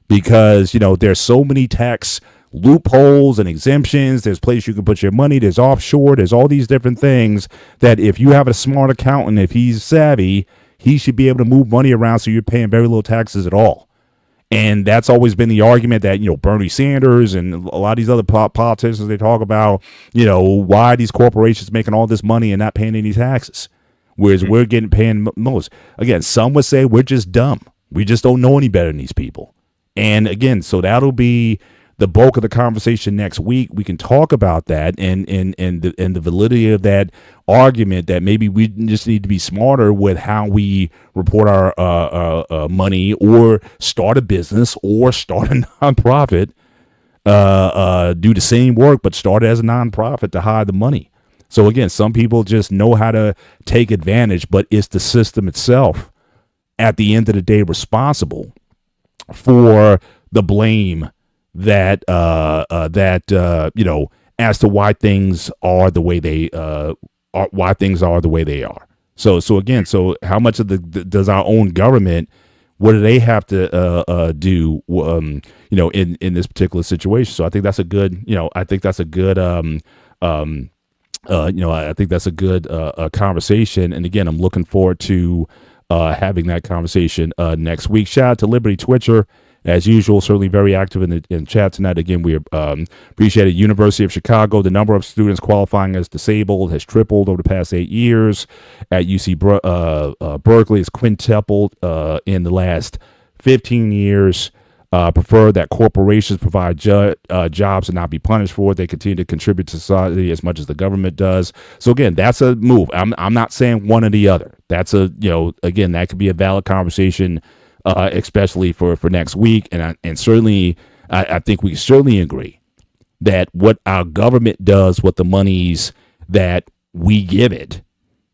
because there's so many tax loopholes and exemptions. There's places you can put your money. There's offshore. There's all these different things that if you have a smart accountant, if he's savvy, he should be able to move money around so you're paying very little taxes at all. And that's always been the argument that, Bernie Sanders and a lot of these other politicians, they talk about, why are these corporations making all this money and not paying any taxes, whereas we're paying most. Again, some would say we're just dumb. We just don't know any better than these people. And again, so that'll be the bulk of the conversation next week. We can talk about that and the validity of that argument, that maybe we just need to be smarter with how we report our money, or start a business, or start a nonprofit, do the same work but start as a nonprofit to hide the money. So again, some people just know how to take advantage, but it's the system itself at the end of the day responsible for the blame that as to why things are the way they are, So again, so how much of does our own government, what do they have to do in this particular situation? So I think that's a good conversation. And again, I'm looking forward to having that conversation next week. Shout out to Liberty Twitcher, as usual, certainly very active in chat tonight. Again, we appreciate it. University of Chicago, the number of students qualifying as disabled has tripled over the past 8 years. At UC Berkeley, it's quintupled in the last 15 years. Prefer that corporations provide jobs and not be punished for it. They continue to contribute to society as much as the government does. So again, that's a move. I'm not saying one or the other. That's again, that could be a valid conversation, especially for next week. And certainly, I think we certainly agree that what our government does with the monies that we give it,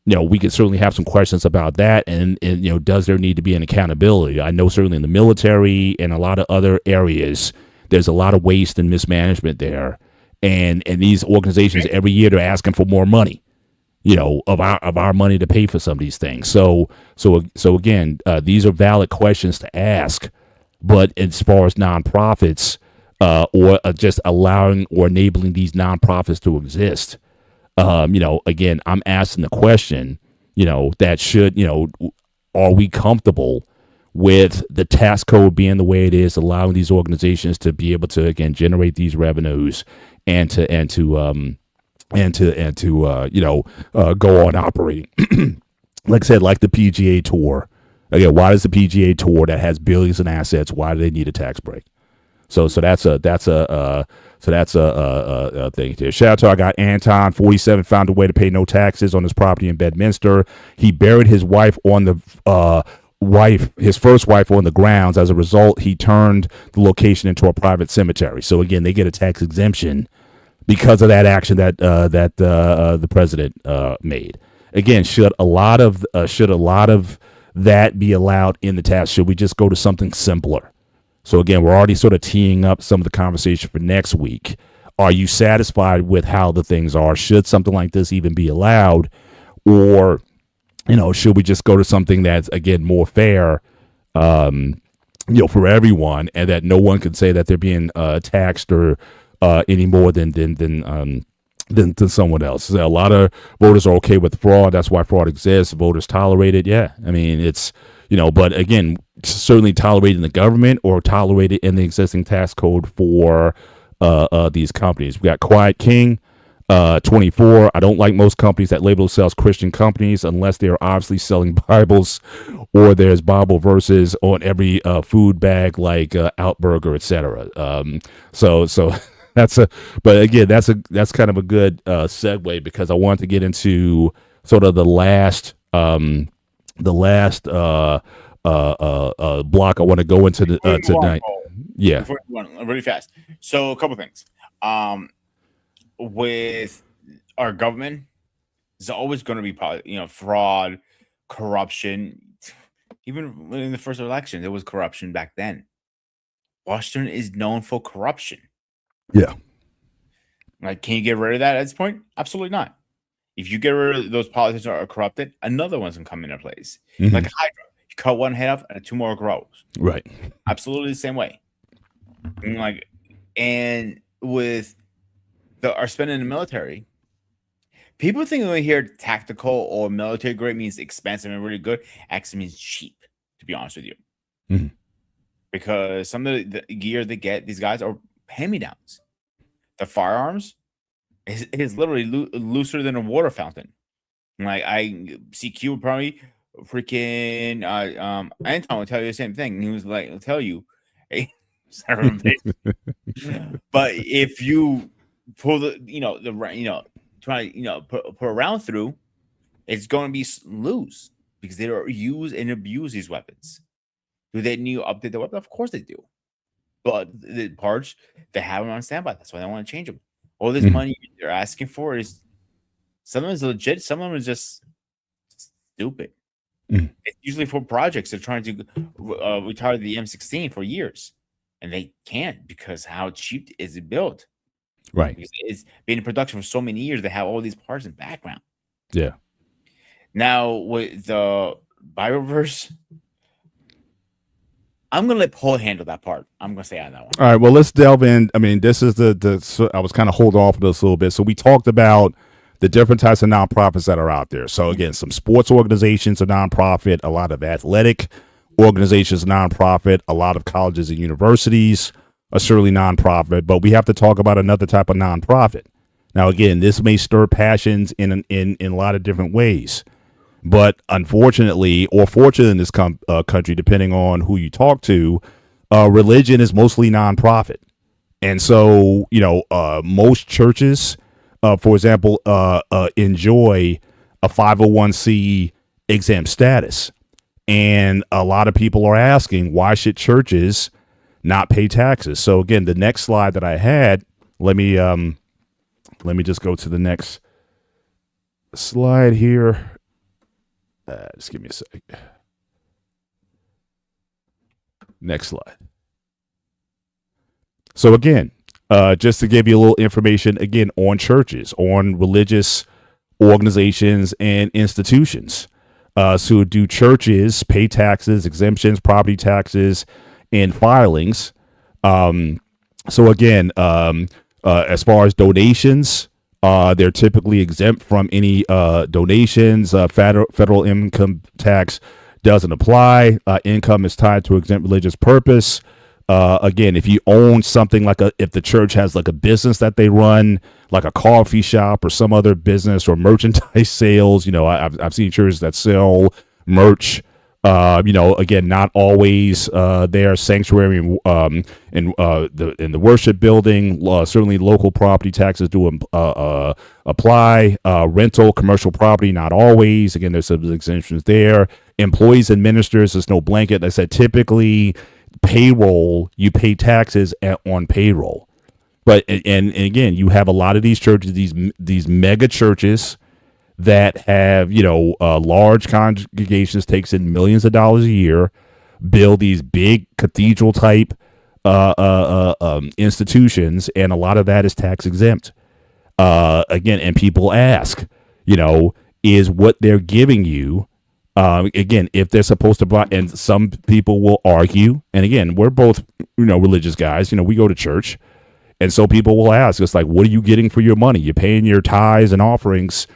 we could certainly have some questions about that. And does there need to be an accountability? I know certainly in the military and a lot of other areas, there's a lot of waste and mismanagement there, and these organizations every year they're asking for more money, of our money to pay for some of these things. So again, these are valid questions to ask, but as far as nonprofits, or just allowing or enabling these nonprofits to exist, again, I'm asking the question, that should, are we comfortable with the tax code being the way it is, allowing these organizations to be able to, again, generate these revenues and to go on operating? Like I said, like the PGA Tour. Again, why does the PGA Tour that has billions in assets, why do they need a tax break? So that's a thing there. Shout out to our guy Anton, 47, found a way to pay no taxes on his property in Bedminster. He buried his wife on the his first wife on the grounds. As a result, he turned the location into a private cemetery. So again, they get a tax exemption because of that action that the president made. Again, should a lot of that be allowed in the tax? Should we just go to something simpler? So again, we're already sort of teeing up some of the conversation for next week. Are you satisfied with how the things are? Should something like this even be allowed, or should we just go to something that's, again, more fair, for everyone, and that no one can say that they're being taxed or any more than someone else? A lot of voters are okay with fraud. That's why fraud exists. Voters tolerate it. Yeah, I mean, it's but again, certainly tolerated in the government or tolerated in the existing tax code for these companies. We got Quiet King, 24. I don't like most companies that label themselves Christian companies unless they are obviously selling Bibles or there's Bible verses on every food bag, like Outburger, etc. So that's kind of a good segue, because I want to get into sort of the last block I want to go into tonight. Yeah. Really fast. So a couple things. With our government, there's always going to be fraud, corruption. Even in the first election, there was corruption back then. Washington is known for corruption. Yeah. Like, can you get rid of that at this point? Absolutely not. If you get rid of those politicians that are corrupted, another one's gonna come into place. Mm-hmm. Like a hydra, you cut one head off and two more grows. Right. Absolutely the same way. And with our spending in the military, people think when we hear tactical or military grade means expensive and really good, actually means cheap, to be honest with you. Mm-hmm. Because some of the gear they get, these guys are hand-me-downs. The firearms is literally looser than a water fountain. Like, I see Q probably freaking Anton will tell you the same thing. He was like, he'll tell you, hey, but if you pull try put a round through, it's going to be loose because they don't use and abuse these weapons. Do they need to update the weapon? Of course they do. But the parts, they have them on standby. That's why they want to change them. All this money they're asking for is, some of them is legit, some of them is just stupid. It's usually for projects. They're trying to retire the M16 for years, and they can't because how cheap is it built? Right. Because it's been in production for so many years. They have all these parts in the background. Yeah. Now with the Bioverse, I'm gonna let Paul handle that part. I'm gonna say on that one. All right. Well, let's delve in. I mean, this is I was kind of holding off on this a little bit. So we talked about the different types of nonprofits that are out there. So again, some sports organizations are nonprofit, a lot of athletic organizations are nonprofit, a lot of colleges and universities are certainly nonprofit. But we have to talk about another type of nonprofit. Now, again, this may stir passions in a lot of different ways. But unfortunately, or fortunately in this country, depending on who you talk to, religion is mostly nonprofit. And so, most churches, for example, enjoy a 501c exempt status. And a lot of people are asking, why should churches not pay taxes? So again, the next slide that I had, let me just go to the next slide here. Just give me a sec. Next slide. So again, just to give you a little information again on churches, on religious organizations and institutions. So do churches pay taxes, exemptions, property taxes, and filings? Um, so again, as far as donations, they're typically exempt from any donations. Federal income tax doesn't apply. Income is tied to exempt religious purpose. Again, if you own something if the church has like a business that they run, like a coffee shop or some other business or merchandise sales, I've seen churches that sell merch. Again, not always their sanctuary in the worship building. Certainly, local property taxes do apply. Rental, commercial property, not always. Again, there's some exemptions there. Employees and ministers, there's no blanket. I said typically payroll, you pay taxes on payroll. But and again, you have a lot of these churches, these mega churches that have large congregations, takes in millions of dollars a year, build these big cathedral type institutions, and a lot of that is tax exempt. Again, and people ask, is what they're giving you? Again, if they're supposed to buy, and some people will argue, and again, we're both religious guys. We go to church, and so people will ask us like, what are you getting for your money? You're paying your tithes and offerings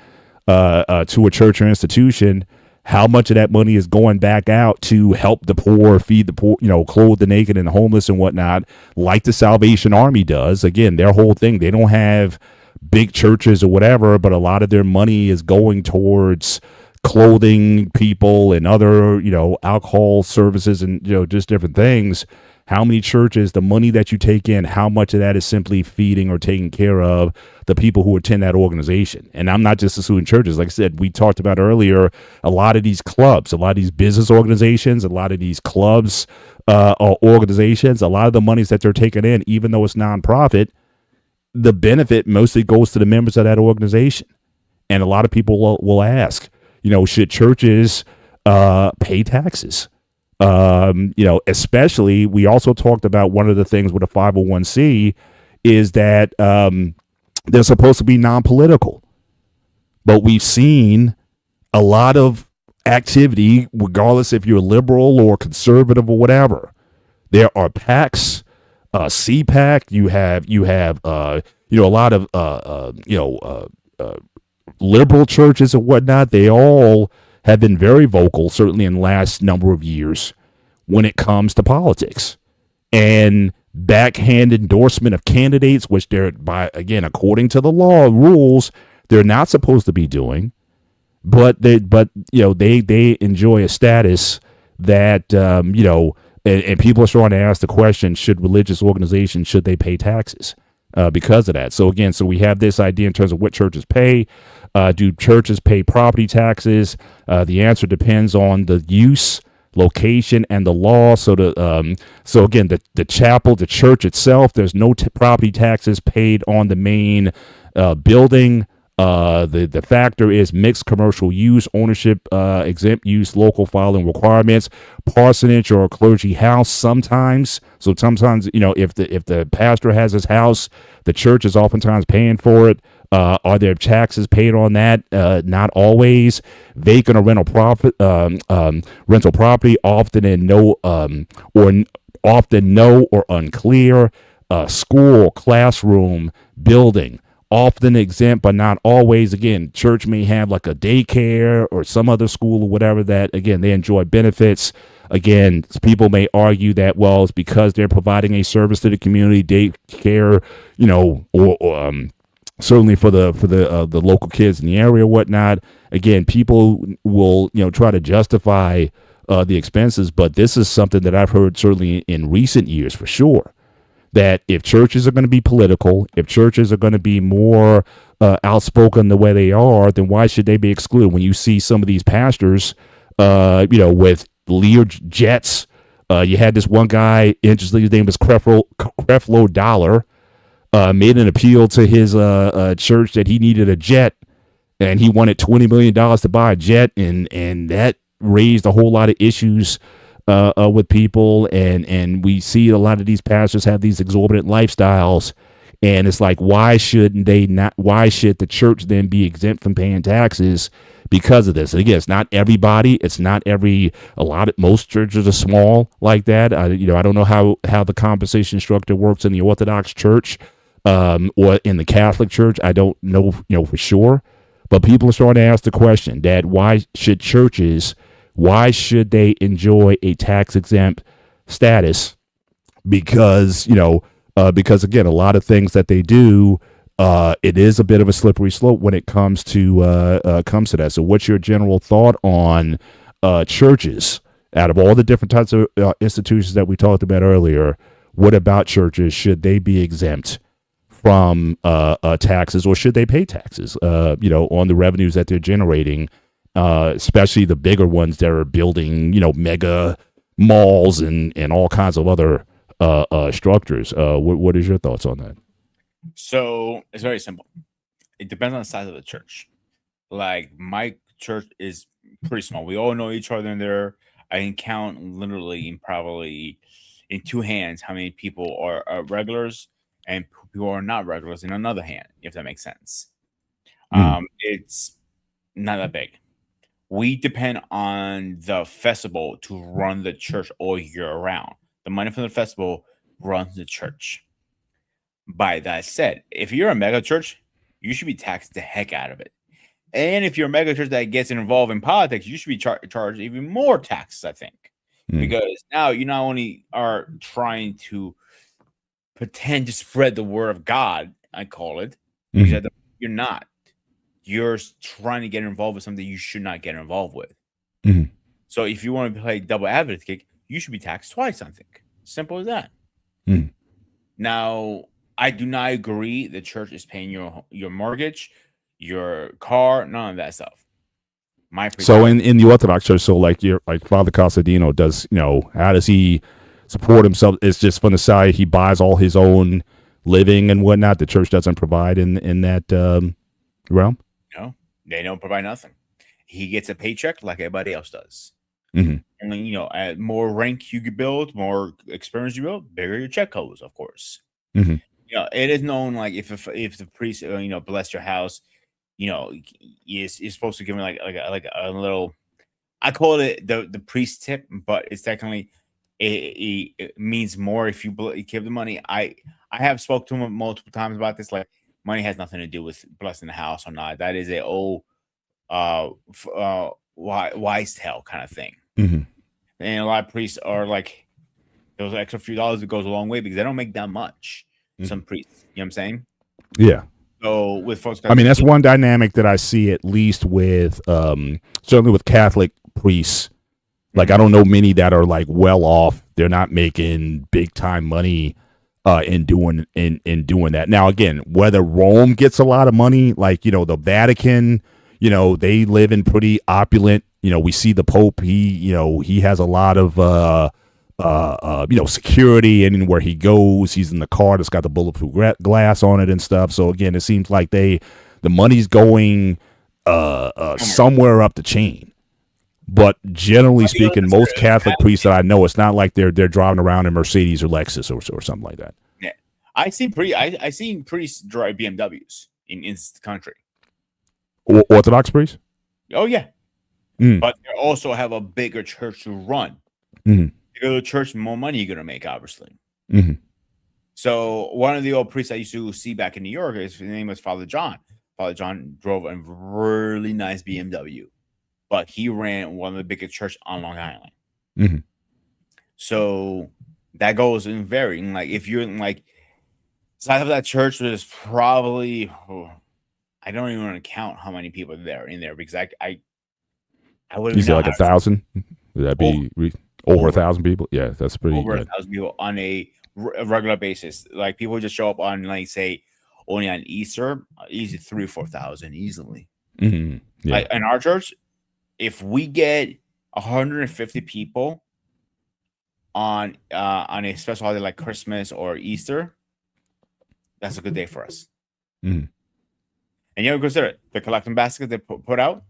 to a church or institution. How much of that money is going back out to help the poor, feed the poor, clothe the naked and the homeless and whatnot, like the Salvation Army does? Again, their whole thing, they don't have big churches or whatever, but a lot of their money is going towards clothing people and other, alcohol services and, just different things. How many churches, the money that you take in, how much of that is simply feeding or taking care of the people who attend that organization? And I'm not just assuming churches. Like I said, we talked about earlier, a lot of these clubs, a lot of these business organizations, a lot of these clubs or organizations, a lot of the monies that they're taking in, even though it's nonprofit, the benefit mostly goes to the members of that organization. And a lot of people will ask, should churches pay taxes? Especially, we also talked about one of the things with a 501c is that they're supposed to be non-political. But we've seen a lot of activity, regardless if you're liberal or conservative or whatever. There are PACs, CPAC. You have a lot of liberal churches and whatnot. They all have been very vocal, certainly in the last number of years, when it comes to politics and backhand endorsement of candidates, which they're, according to the law rules, they're not supposed to be doing. But they enjoy a status that and people are starting to ask the question: should religious organizations, should they pay taxes because of that? So we have this idea in terms of what churches pay. Do churches pay property taxes? The answer depends on the use, location, and the law. So the chapel, the church itself, there's no property taxes paid on the main building. The factor is mixed commercial use, ownership, exempt use, local filing requirements, parsonage or clergy house sometimes. So sometimes, if the pastor has his house, the church is oftentimes paying for it. Are there taxes paid on that? Not always. Vacant or rental property, often no or unclear. School, classroom, building, often exempt, but not always. Again, church may have like a daycare or some other school or whatever that, again, they enjoy benefits. Again, people may argue that, well, it's because they're providing a service to the community, daycare, or certainly for the local kids in the area or whatnot. Again, people will try to justify the expenses, but this is something that I've heard certainly in recent years for sure, that if churches are going to be political, if churches are going to be more outspoken the way they are, then why should they be excluded? When you see some of these pastors, with Lear jets, you had this one guy, interestingly, his name was Creflo Dollar, made an appeal to his church that he needed a jet, and he wanted $20 million to buy a jet, and that raised a whole lot of issues with people, and we see a lot of these pastors have these exorbitant lifestyles, and it's like, why shouldn't they not? Why should the church then be exempt from paying taxes because of this? And again, it's not everybody. It's not every. Most churches are small like that. I don't know how the compensation structure works in the Orthodox Church, or in the Catholic Church. I don't know, for sure. But people are starting to ask the question, Dad, why should they enjoy a tax exempt status? Because, because again, a lot of things that they do, it is a bit of a slippery slope when it comes to that. So what's your general thought on churches? Out of all the different types of institutions that we talked about earlier, what about churches? Should they be exempt from taxes, or should they pay taxes, on the revenues that they're generating, especially the bigger ones that are building, mega malls and all kinds of other structures? What is your thoughts on that? So it's very simple. It depends on the size of the church. Like, my church is pretty small. We all know each other in there. I can count literally probably in two hands how many people are regulars and who are not regulars in another hand, if that makes sense. It's not that big. We depend on the festival to run the church all year round. The money from the festival runs the church. By that said, if you're a mega church, you should be taxed the heck out of it. And if you're a mega church that gets involved in politics, you should be charged even more taxes, I think. Because now you not only are trying to pretend to spread the word of God, I call it, because you're not. You're trying to get involved with something you should not get involved with. So if you want to play double advocate, you should be taxed twice, I think. Simple as that. Now, I do not agree the church is paying your mortgage, your car, none of that stuff. So in the Orthodox Church, so like Father Casadino does, how does he support himself? It's just from the side, he buys all his own living and whatnot. The church doesn't provide in that realm. No, they don't provide nothing. He gets a paycheck like everybody else does. And then, more rank you build, more experience you build, bigger your check goes, of course. It is known, like, if the priest bless your house, you're supposed to give him like a little, I call it the priest tip, but it's technically it means more if you give the money. I have spoke to him multiple times about this. Like, money has nothing to do with blessing the house or not. That is wise tale kind of thing. And a lot of priests are like, those extra few dollars, it goes a long way because they don't make that much. Some priests, you know what I'm saying? Yeah. So with folks, I mean, that's one dynamic that I see, at least with certainly with Catholic priests. Like, I don't know many that are like well off. They're not making big time money in doing that. Now, again, whether Rome gets a lot of money, like, the Vatican, they live in pretty opulent. We see the Pope. He has a lot of security, and where he goes, he's in the car that's got the bulletproof glass on it and stuff. So again, it seems like the money's going somewhere up the chain. But generally speaking, most Catholic priests that I know, it's not like they're driving around in Mercedes or Lexus or something like that. Yeah, I seen priests drive BMWs in the country. Orthodox priests? Oh yeah, but they also have a bigger church to run. You go to church, the more money you're gonna make, obviously. So one of the old priests I used to see back in New York, his name was Father John. Father John drove a really nice BMW, but he ran one of the biggest churches on Long Island. So that goes in varying. Like, if you're in like side of that church, there's probably I don't even want to count how many people there in there, because I wouldn't. You say like 1,000? Would that be over 1,000 people? Yeah, that's pretty over good. 1,000 people on a regular basis. Like, people just show up on, like, say, only on Easter, easy 3,000 or 4,000 easily. Yeah. Like, in our church, if we get 150 people on a special holiday like Christmas or Easter, that's a good day for us. And you have to consider the collecting baskets they put out.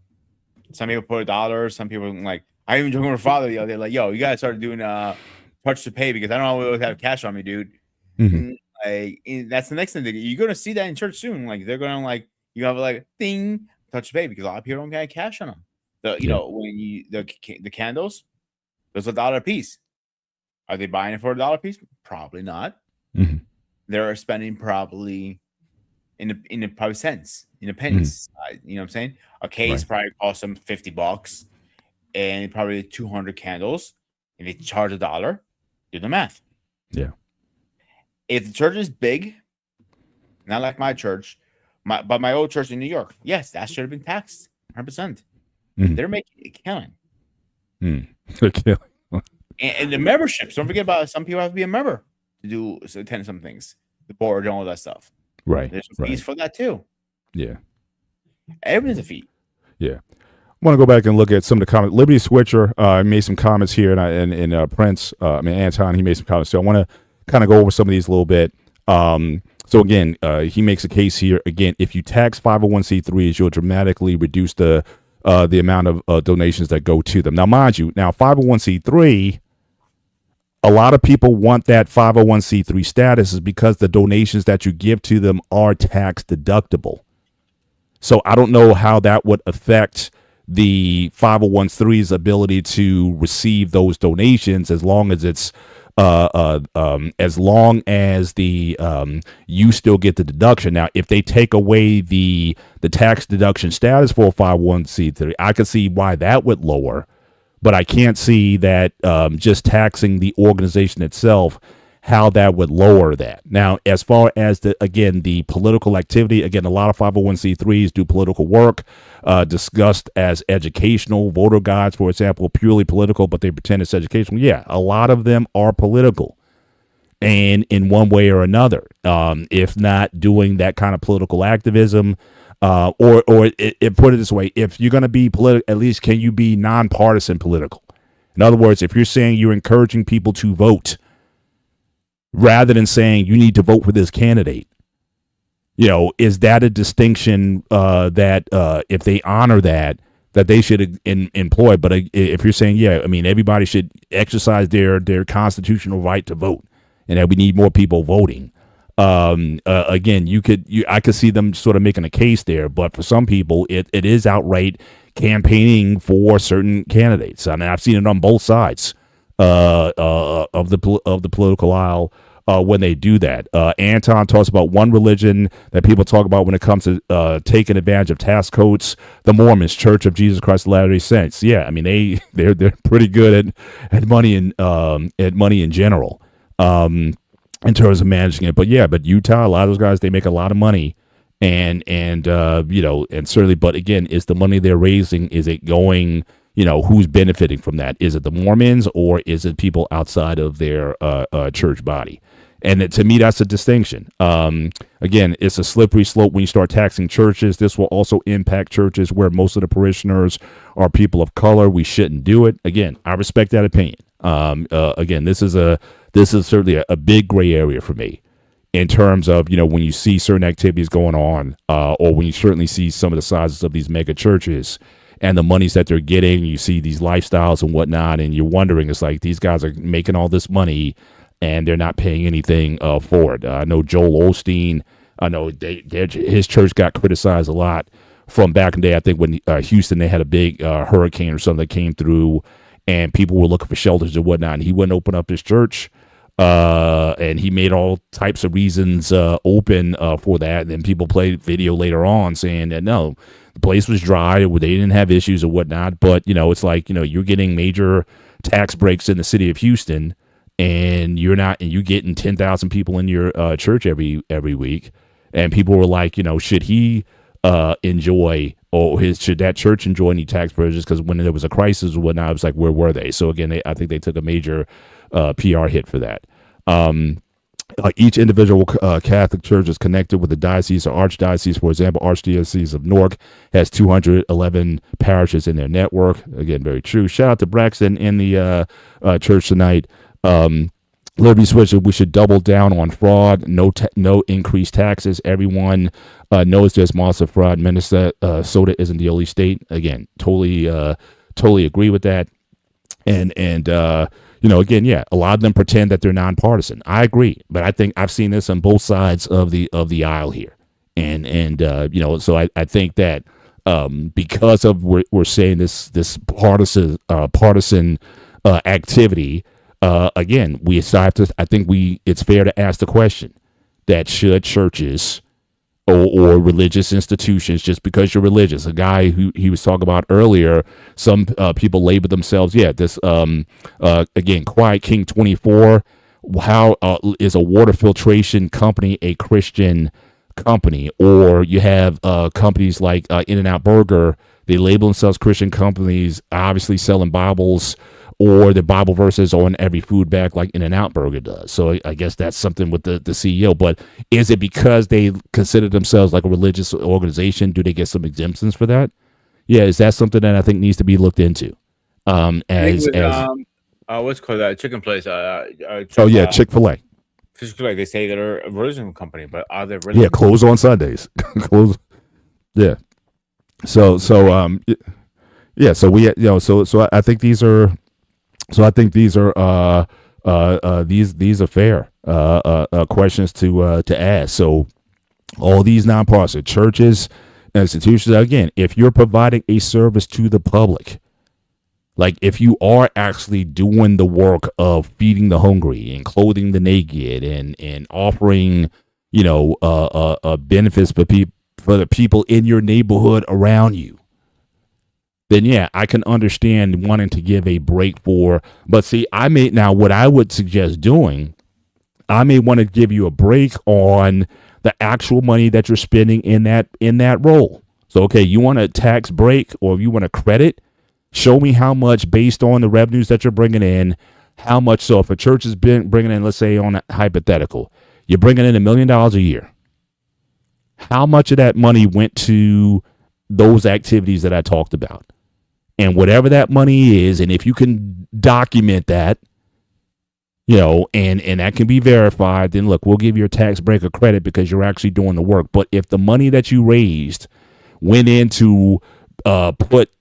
Some people put $1, some people like I even told my father the other day, like, yo, you gotta start doing touch to pay because I don't always have cash on me, dude. Mhm. That's the next thing that you're gonna see that in church soon. Like they're gonna like you have like ding touch to pay because a lot of people don't get cash on them. Yeah. When the candles, there's $1 a piece. Are they buying it for $1 a piece? Probably not. Mhm. They're spending probably in the probably cents, in the Mhm. pennies. You know what I'm saying? A case Right. probably costs them $50 and probably 200 candles, and they charge $1. Do the math. Yeah. If the church is big, not like my church, but my old church in New York, yes, that should have been taxed 100%. Mhm. They're making it killing. Okay. And the memberships, don't forget about it. Some people have to be a member to attend some things, the board and all that stuff. Right. There's some Right. fees for that too. Yeah. Everything's a fee. Yeah. I want to go back and look at some of the comments. Liberty Switcher made some comments here, and Prince, Anton, he made some comments. So I want to kind of go over some of these a little bit. So again, he makes a case here. Again, if you tax 501c3s, you'll dramatically reduce the amount of donations that go to them. Now, mind you, 501c3, a lot of people want that 501c3 status is because the donations that you give to them are tax deductible. So I don't know how that would affect the 501c3's ability to receive those donations as long as it's as long as the you still get the deduction. Now, if they take away the tax deduction status for a 501c3, I could see why that would lower, but I can't see that just taxing the organization itself, how that would lower that. Now, as far as the political activity, again, a lot of 501c3s do political work, discussed as educational, voter guides, for example, purely political, but they pretend it's educational. Yeah, a lot of them are political, and in one way or another, if not doing that kind of political activism, or put it this way, if you're going to be political, at least can you be nonpartisan political? In other words, if you're saying you're encouraging people to vote, rather than saying you need to vote for this candidate, is that a distinction that if they honor that they should employ? But if you're saying, yeah, I mean, everybody should exercise their constitutional right to vote, and that we need more people voting. Again, I could see them sort of making a case there, but for some people, it is outright campaigning for certain candidates. I mean, I've seen it on both sides of the political aisle when they do that. Anton talks about one religion that people talk about when it comes to taking advantage of tax codes: the Mormons, Church of Jesus Christ of Latter-day Saints. Yeah, I mean they're pretty good at money in general in terms of managing it. But yeah, Utah, a lot of those guys, they make a lot of money. And certainly, but again, is the money they're raising, is it going, who's benefiting from that? Is it the Mormons, or is it people outside of their church body? And to me, that's a distinction. Again, it's a slippery slope when you start taxing churches. This will also impact churches where most of the parishioners are people of color. We shouldn't do it. Again, I respect that opinion. Again, this is certainly a big gray area for me in terms of, when you see certain activities going on, or when you certainly see some of the sizes of these mega churches and the monies that they're getting, you see these lifestyles and whatnot, and you're wondering, it's like these guys are making all this money and they're not paying anything for it. I know Joel Osteen, I know his church got criticized a lot from back in the day. I think when Houston, they had a big hurricane or something that came through, and people were looking for shelters and whatnot, and he wouldn't open up his church. And he made all types of reasons open for that. And then people played video later on saying that no, the place was dry, they didn't have issues or whatnot. But it's like, you're getting major tax breaks in the city of Houston, and you're getting 10,000 people in your church every week. And people were like, should he enjoy, or should that church enjoy any tax privileges? Because when there was a crisis or whatnot, it was like, where were they? So again, I think they took a major PR hit for that. Each individual Catholic church is connected with the diocese or archdiocese. For example, Archdiocese of Newark has 211 parishes in their network. Again, very true. Shout out to Braxton in the church tonight. Liberty Switcher, we should double down on fraud. No increased taxes. Everyone knows there's massive fraud. Minnesota isn't the only state. Again, totally agree with that. And again, yeah, a lot of them pretend that they're nonpartisan. I agree, but I think I've seen this on both sides of the aisle here, and so I think that because of we're saying this partisan activity, again, we have to. I think it's fair to ask the question that should churches or religious institutions, just because you're religious. A guy who he was talking about earlier, some people label themselves, again, Quiet King 24. How is a water filtration company a Christian company? Or you have companies like In-N-Out Burger. They label themselves Christian companies, obviously selling Bibles or the Bible verses on every food bag like In-N-Out Burger does. So I guess that's something with the CEO. But is it because they consider themselves like a religious organization? Do they get some exemptions for that? Yeah, is that something that I think needs to be looked into? What's called that chicken place? Chick-fil-A. Chick-fil-A. They say they're a religion company, but are they really? Yeah, close on Sundays. Close. Yeah. So I think these are. So I think these are fair questions to ask. So all these nonprofit churches, institutions, again, if you're providing a service to the public, like if you are actually doing the work of feeding the hungry and clothing the naked and offering, benefits for the people in your neighborhood around you, then yeah, I can understand wanting to give a break for, but see, what I would suggest doing, I may want to give you a break on the actual money that you're spending in that role. So, okay, you want a tax break or you want a credit, show me how much based on the revenues that you're bringing in, how much. So if a church has been bringing in, let's say on a hypothetical, you're bringing in $1 million a year. How much of that money went to those activities that I talked about? And whatever that money is, and if you can document that, and that can be verified, then look, we'll give you a tax break or credit because you're actually doing the work. But if the money that you raised went into put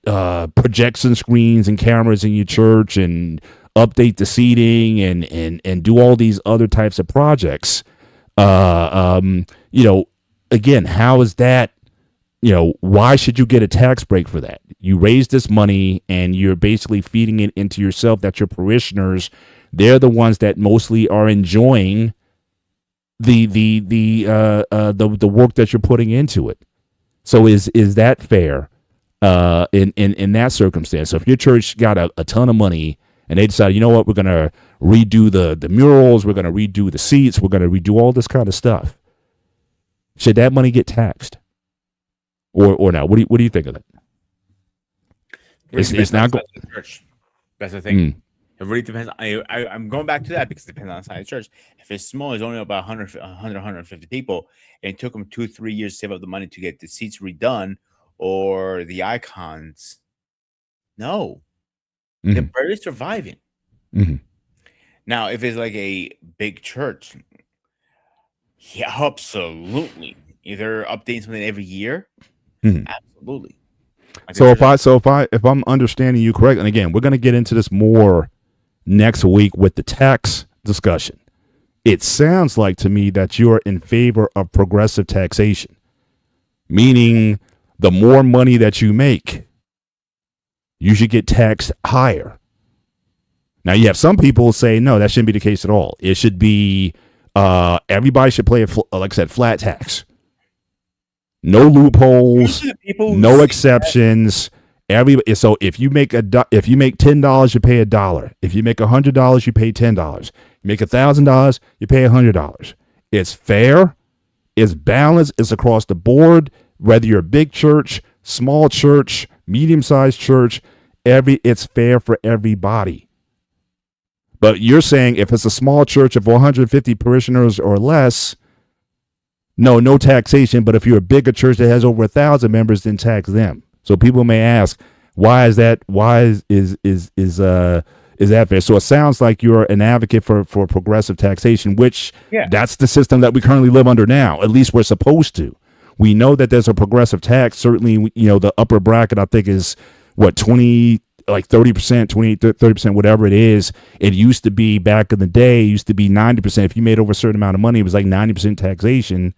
projection screens and cameras in your church and update the seating and do all these other types of projects, again, how is that? Why should you get a tax break for that? You raise this money and you're basically feeding it into yourself. That your parishioners, they're the ones that mostly are enjoying the work that you're putting into it. So is that fair in that circumstance? So if your church got a ton of money and they decide, you know what, we're going to redo the murals, we're going to redo the seats, we're going to redo all this kind of stuff, should that money get taxed? Or not? What do you think of that? It's not going. That's the thing. It really depends. I'm going back to that because it depends on the size of the church. If it's small, it's only about 150 people, and it took them 2-3 years to save up the money to get the seats redone or the icons. No, they're barely surviving. Now, if it's like a big church, yeah, absolutely. Either updating something every year. Absolutely. So if I'm understanding you correctly, and again, we're going to get into this more next week with the tax discussion. It sounds like to me that you're in favor of progressive taxation, meaning the more money that you make, you should get taxed higher. Now, you have some people say, no, that shouldn't be the case at all. It should be everybody should pay like I said, flat tax. No loopholes, no exceptions. So if you make $10, you pay $1. If you make $100, you pay $10. You make $1,000, you pay $100. It's fair, it's balanced, it's across the board. Whether you're a big church, small church, medium-sized church, it's fair for everybody. But you're saying if it's a small church of 150 parishioners or less, no taxation. But if you're a bigger church that has over 1,000 members, then tax them. So people may ask, why is that? Why is that fair? So it sounds like you're an advocate for progressive taxation, which that's the system that we currently live under now. At least we're supposed to. We know that there's a progressive tax. Certainly, the upper bracket I think is what 20 like 30%, 28, 30%, whatever it is. It used to be back in the day, it used to be 90%. If you made over a certain amount of money, it was like 90% taxation.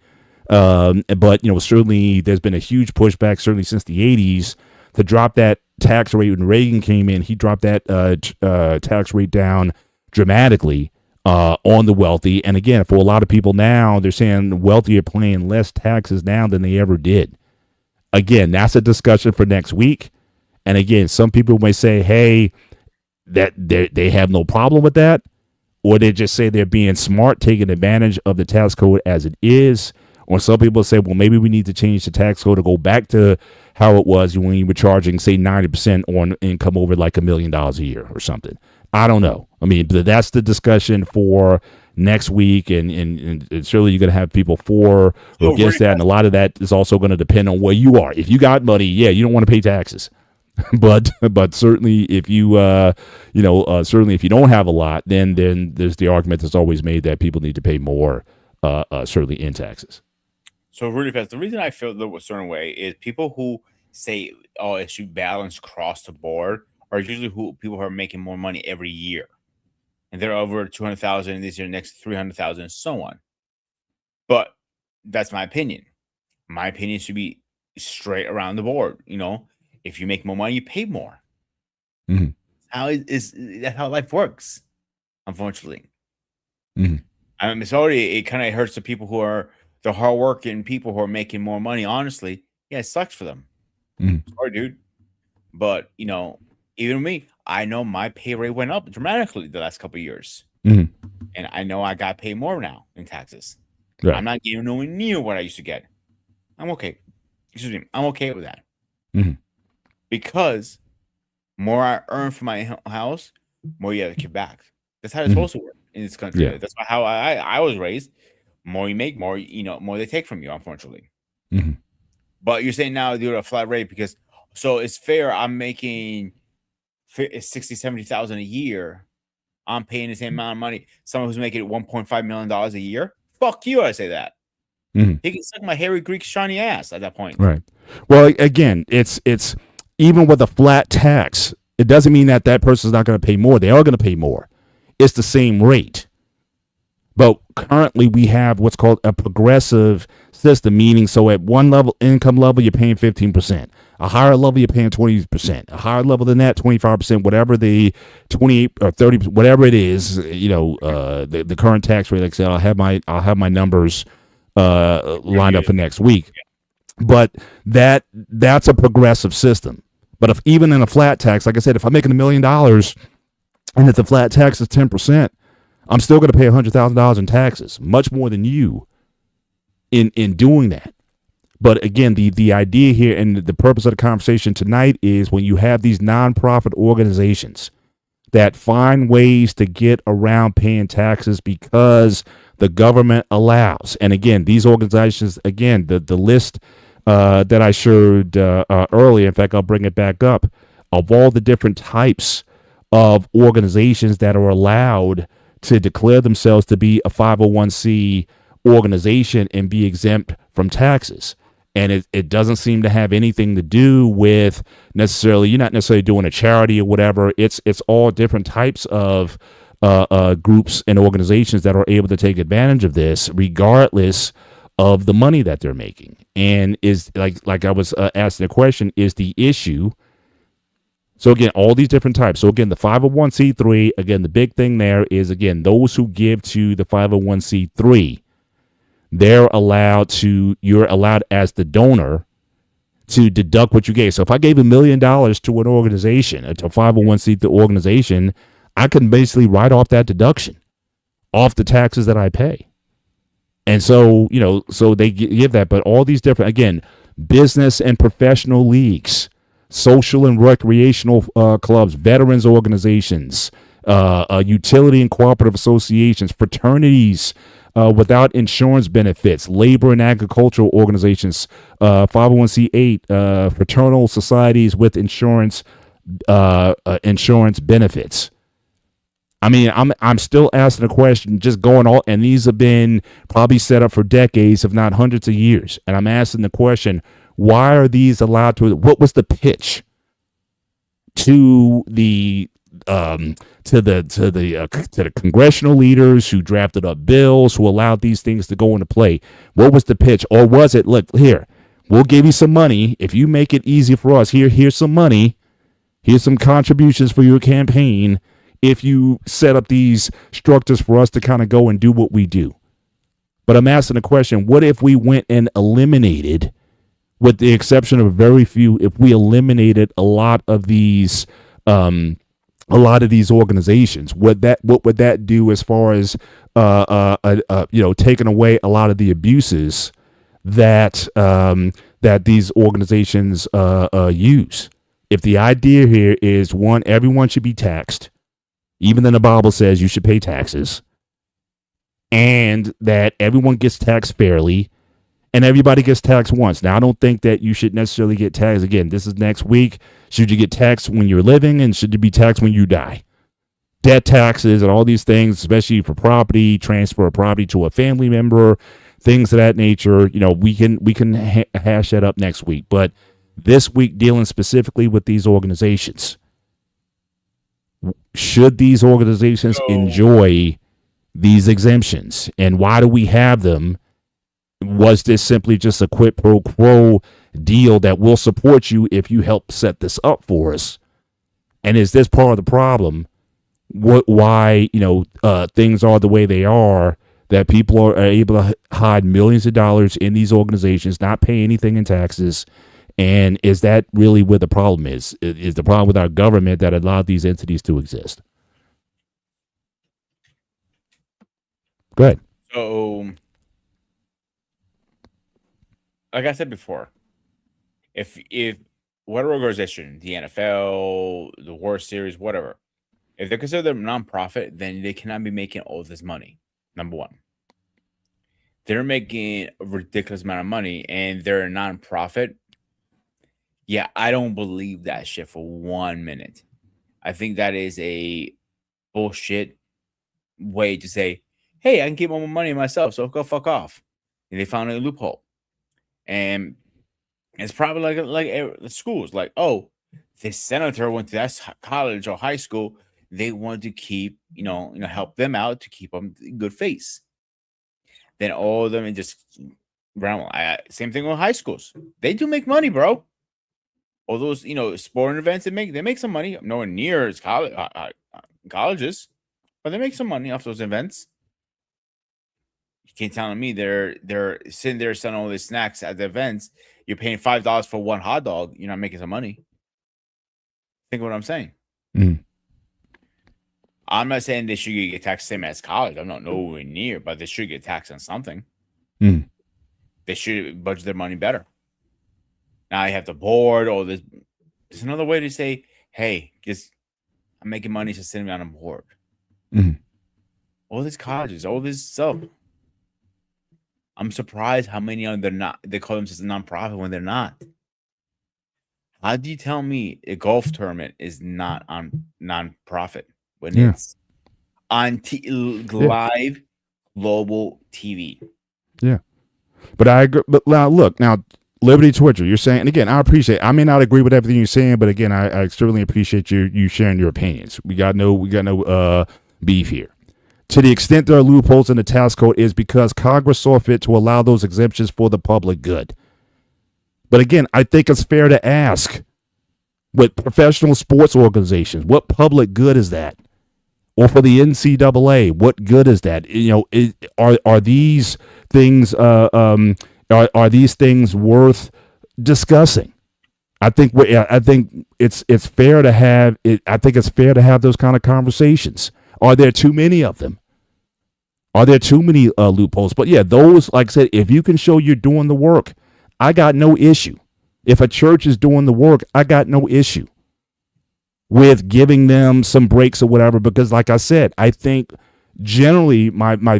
But, certainly there's been a huge pushback, certainly since the 80s, to drop that tax rate. When Reagan came in, he dropped that tax rate down dramatically on the wealthy. And again, for a lot of people now, they're saying the wealthy are paying less taxes now than they ever did. Again, that's a discussion for next week. And again, some people may say, hey, that they have no problem with that. Or they just say they're being smart, taking advantage of the tax code as it is. Or some people say, well, maybe we need to change the tax code to go back to how it was when you were charging, say, 90% on income over like $1 million a year or something. I don't know. I mean, that's the discussion for next week. And surely you're going to have people for or against that. And a lot of that is also going to depend on where you are. If you got money, yeah, you don't want to pay taxes. but certainly if you certainly if you don't have a lot, then there's the argument that's always made that people need to pay more certainly in taxes. So really fast, the reason I feel a certain way is people who say, oh, it should balance across the board are usually people who are making more money every year. And they're over 200,000 this year, next 300,000, and so on. But that's my opinion. My opinion should be straight around the board. If you make more money, you pay more. Mm-hmm. That's how life works, unfortunately. Mm-hmm. I mean, it kind of hurts the people who are the hardworking people who are making more money. Honestly, yeah, it sucks for them. Mm-hmm. Sorry, dude. But even me, I know my pay rate went up dramatically the last couple of years, mm-hmm. and I know I got paid more now in taxes. Right. I'm not getting nowhere near what I used to get. I'm okay. I'm okay with that. Mm-hmm. Because more I earn from my house, more you have to give back. That's how it's supposed to work in this country. Yeah. That's how I was raised. More you make, more more they take from you, unfortunately. Mm-hmm. But you're saying now do a flat rate because so it's fair. I'm making 70,000 a year. I'm paying the same amount of money. Someone who's making $1.5 million a year. Fuck you! I say that. Mm-hmm. He can suck my hairy Greek shiny ass at that point. Right. Well, again, it's even with a flat tax, it doesn't mean that person's not going to pay more. They are going to pay more. It's the same rate. But currently we have what's called a progressive system, meaning so at one income level, you're paying 15%. A higher level, you're paying 20%. A higher level than that, 25%, whatever the 28 or 30, whatever it is, the current tax rate. Like I said, I'll have my numbers lined up for next week. But that's a progressive system. But if even in a flat tax, like I said, if I'm making $1 million and if the flat tax is 10%, I'm still going to pay $100,000 in taxes, much more than you in doing that. But again, the idea here and the purpose of the conversation tonight is when you have these nonprofit organizations that find ways to get around paying taxes because the government allows. And again, these organizations, again, the list that I showed earlier, in fact, I'll bring it back up, of all the different types of organizations that are allowed to declare themselves to be a 501c organization and be exempt from taxes. And it doesn't seem to have anything to do with necessarily, you're not necessarily doing a charity or whatever. It's all different types of groups and organizations that are able to take advantage of this regardless of the money that they're making. And is like I was asking a question, is the issue. So again, all these different types. So again, the 501c3, again, the big thing there is, again, those who give to the 501c3, you're allowed as the donor to deduct what you gave. So if I gave $1 million to an organization, to a 501c3 organization, I can basically write off that deduction off the taxes that I pay. And so, so they give that, but all these different, again, business and professional leagues, social and recreational clubs, veterans organizations, utility and cooperative associations, fraternities without insurance benefits, labor and agricultural organizations, 501c8, fraternal societies with insurance benefits. I mean, I'm still asking a question, just going all, and these have been probably set up for decades, if not hundreds of years. And I'm asking the question, why are these allowed to? What was the pitch to the to the congressional leaders who drafted up bills, who allowed these things to go into play? What was the pitch? Or was it, look, here, we'll give you some money if you make it easy for us. Here's some money. Here's some contributions for your campaign if you set up these structures for us to kind of go and do what we do. But I'm asking the question, what if we went and eliminated, with the exception of very few, if we eliminated a lot of these organizations? What would that do as far as taking away a lot of the abuses that that these organizations use? If the idea here is, one, everyone should be taxed, even then the Bible says you should pay taxes, and that everyone gets taxed fairly, and everybody gets taxed once. Now, I don't think that you should necessarily get taxed. Again, this is next week. Should you get taxed when you're living, and should you be taxed when you die? Debt taxes and all these things, especially for property, transfer of property to a family member, things of that nature. We can hash that up next week. But this week, dealing specifically with these organizations, should these organizations enjoy these exemptions, and why do we have them? Was this simply just a quid pro quo deal that will support you if you help set this up for us? And is this part of the problem? Why things are the way they are, that people are able to hide millions of dollars in these organizations, not pay anything in taxes? And is that really where the problem is? Is the problem with our government that allowed these entities to exist? Go ahead. So, like I said before, if whatever organization, the NFL, the World Series, whatever, if they're considered a nonprofit, then they cannot be making all this money. Number one, they're making a ridiculous amount of money, and they're a nonprofit. Yeah, I don't believe that shit for 1 minute. I think that is a bullshit way to say, hey, I can keep all my money myself, so go fuck off. And they found a loophole. And it's probably like the schools, like, oh, this senator went to that college or high school. They want to keep, help them out to keep them in good face. Then all of them just same thing with high schools. They do make money, bro. All those, sporting events, they make some money. Nowhere near as colleges, but they make some money off those events. You can't tell me they're sitting there selling all these snacks at the events. You're paying $5 for one hot dog. You're not making some money. Think what I'm saying. Mm. I'm not saying they should get taxed same as college. I'm not nowhere near, but they should get taxed on something. Mm. They should budget their money better. Now you have the board or this. There's another way to say, hey, I'm making money just sitting on a board. Mm. All these colleges, all this stuff. I'm surprised how many of them they call themselves a nonprofit when they're not. How do you tell me a golf tournament is not on nonprofit when it's on live global TV? Yeah. But I agree. But now look, Liberty Twitter, you're saying, and again, I appreciate, I may not agree with everything you're saying, but again, I certainly appreciate you sharing your opinions. We got no beef here. To the extent there are loopholes in the tax code is because Congress saw fit to allow those exemptions for the public good. But again, I think it's fair to ask, with professional sports organizations, what public good is that? Or for the NCAA, what good is that? Are these things are these things worth discussing? I think it's fair to have it. I think it's fair to have those kind of conversations. Are there too many of them? Are there too many loopholes? But yeah, those, like I said, if you can show you're doing the work, I got no issue. If a church is doing the work, I got no issue with giving them some breaks or whatever. Because like I said, I think generally my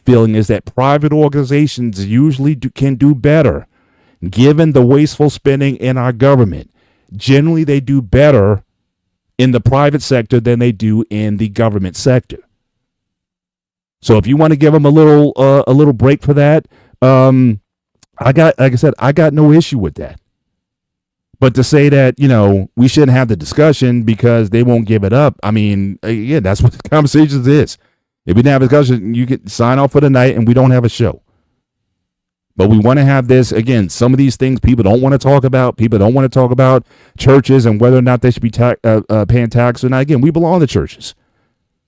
feeling is that private organizations usually can do better, given the wasteful spending in our government. Generally, they do better in the private sector than they do in the government sector. So if you want to give them a little break for that, like I said, I got no issue with that. But to say that, we shouldn't have the discussion because they won't give it up. I mean, yeah, that's what the conversations is. If we didn't have a discussion, you could sign off for the night and we don't have a show. But we want to have this, again, some of these things people don't want to talk about. People don't want to talk about churches and whether or not they should be paying tax or not. Again, we belong to churches.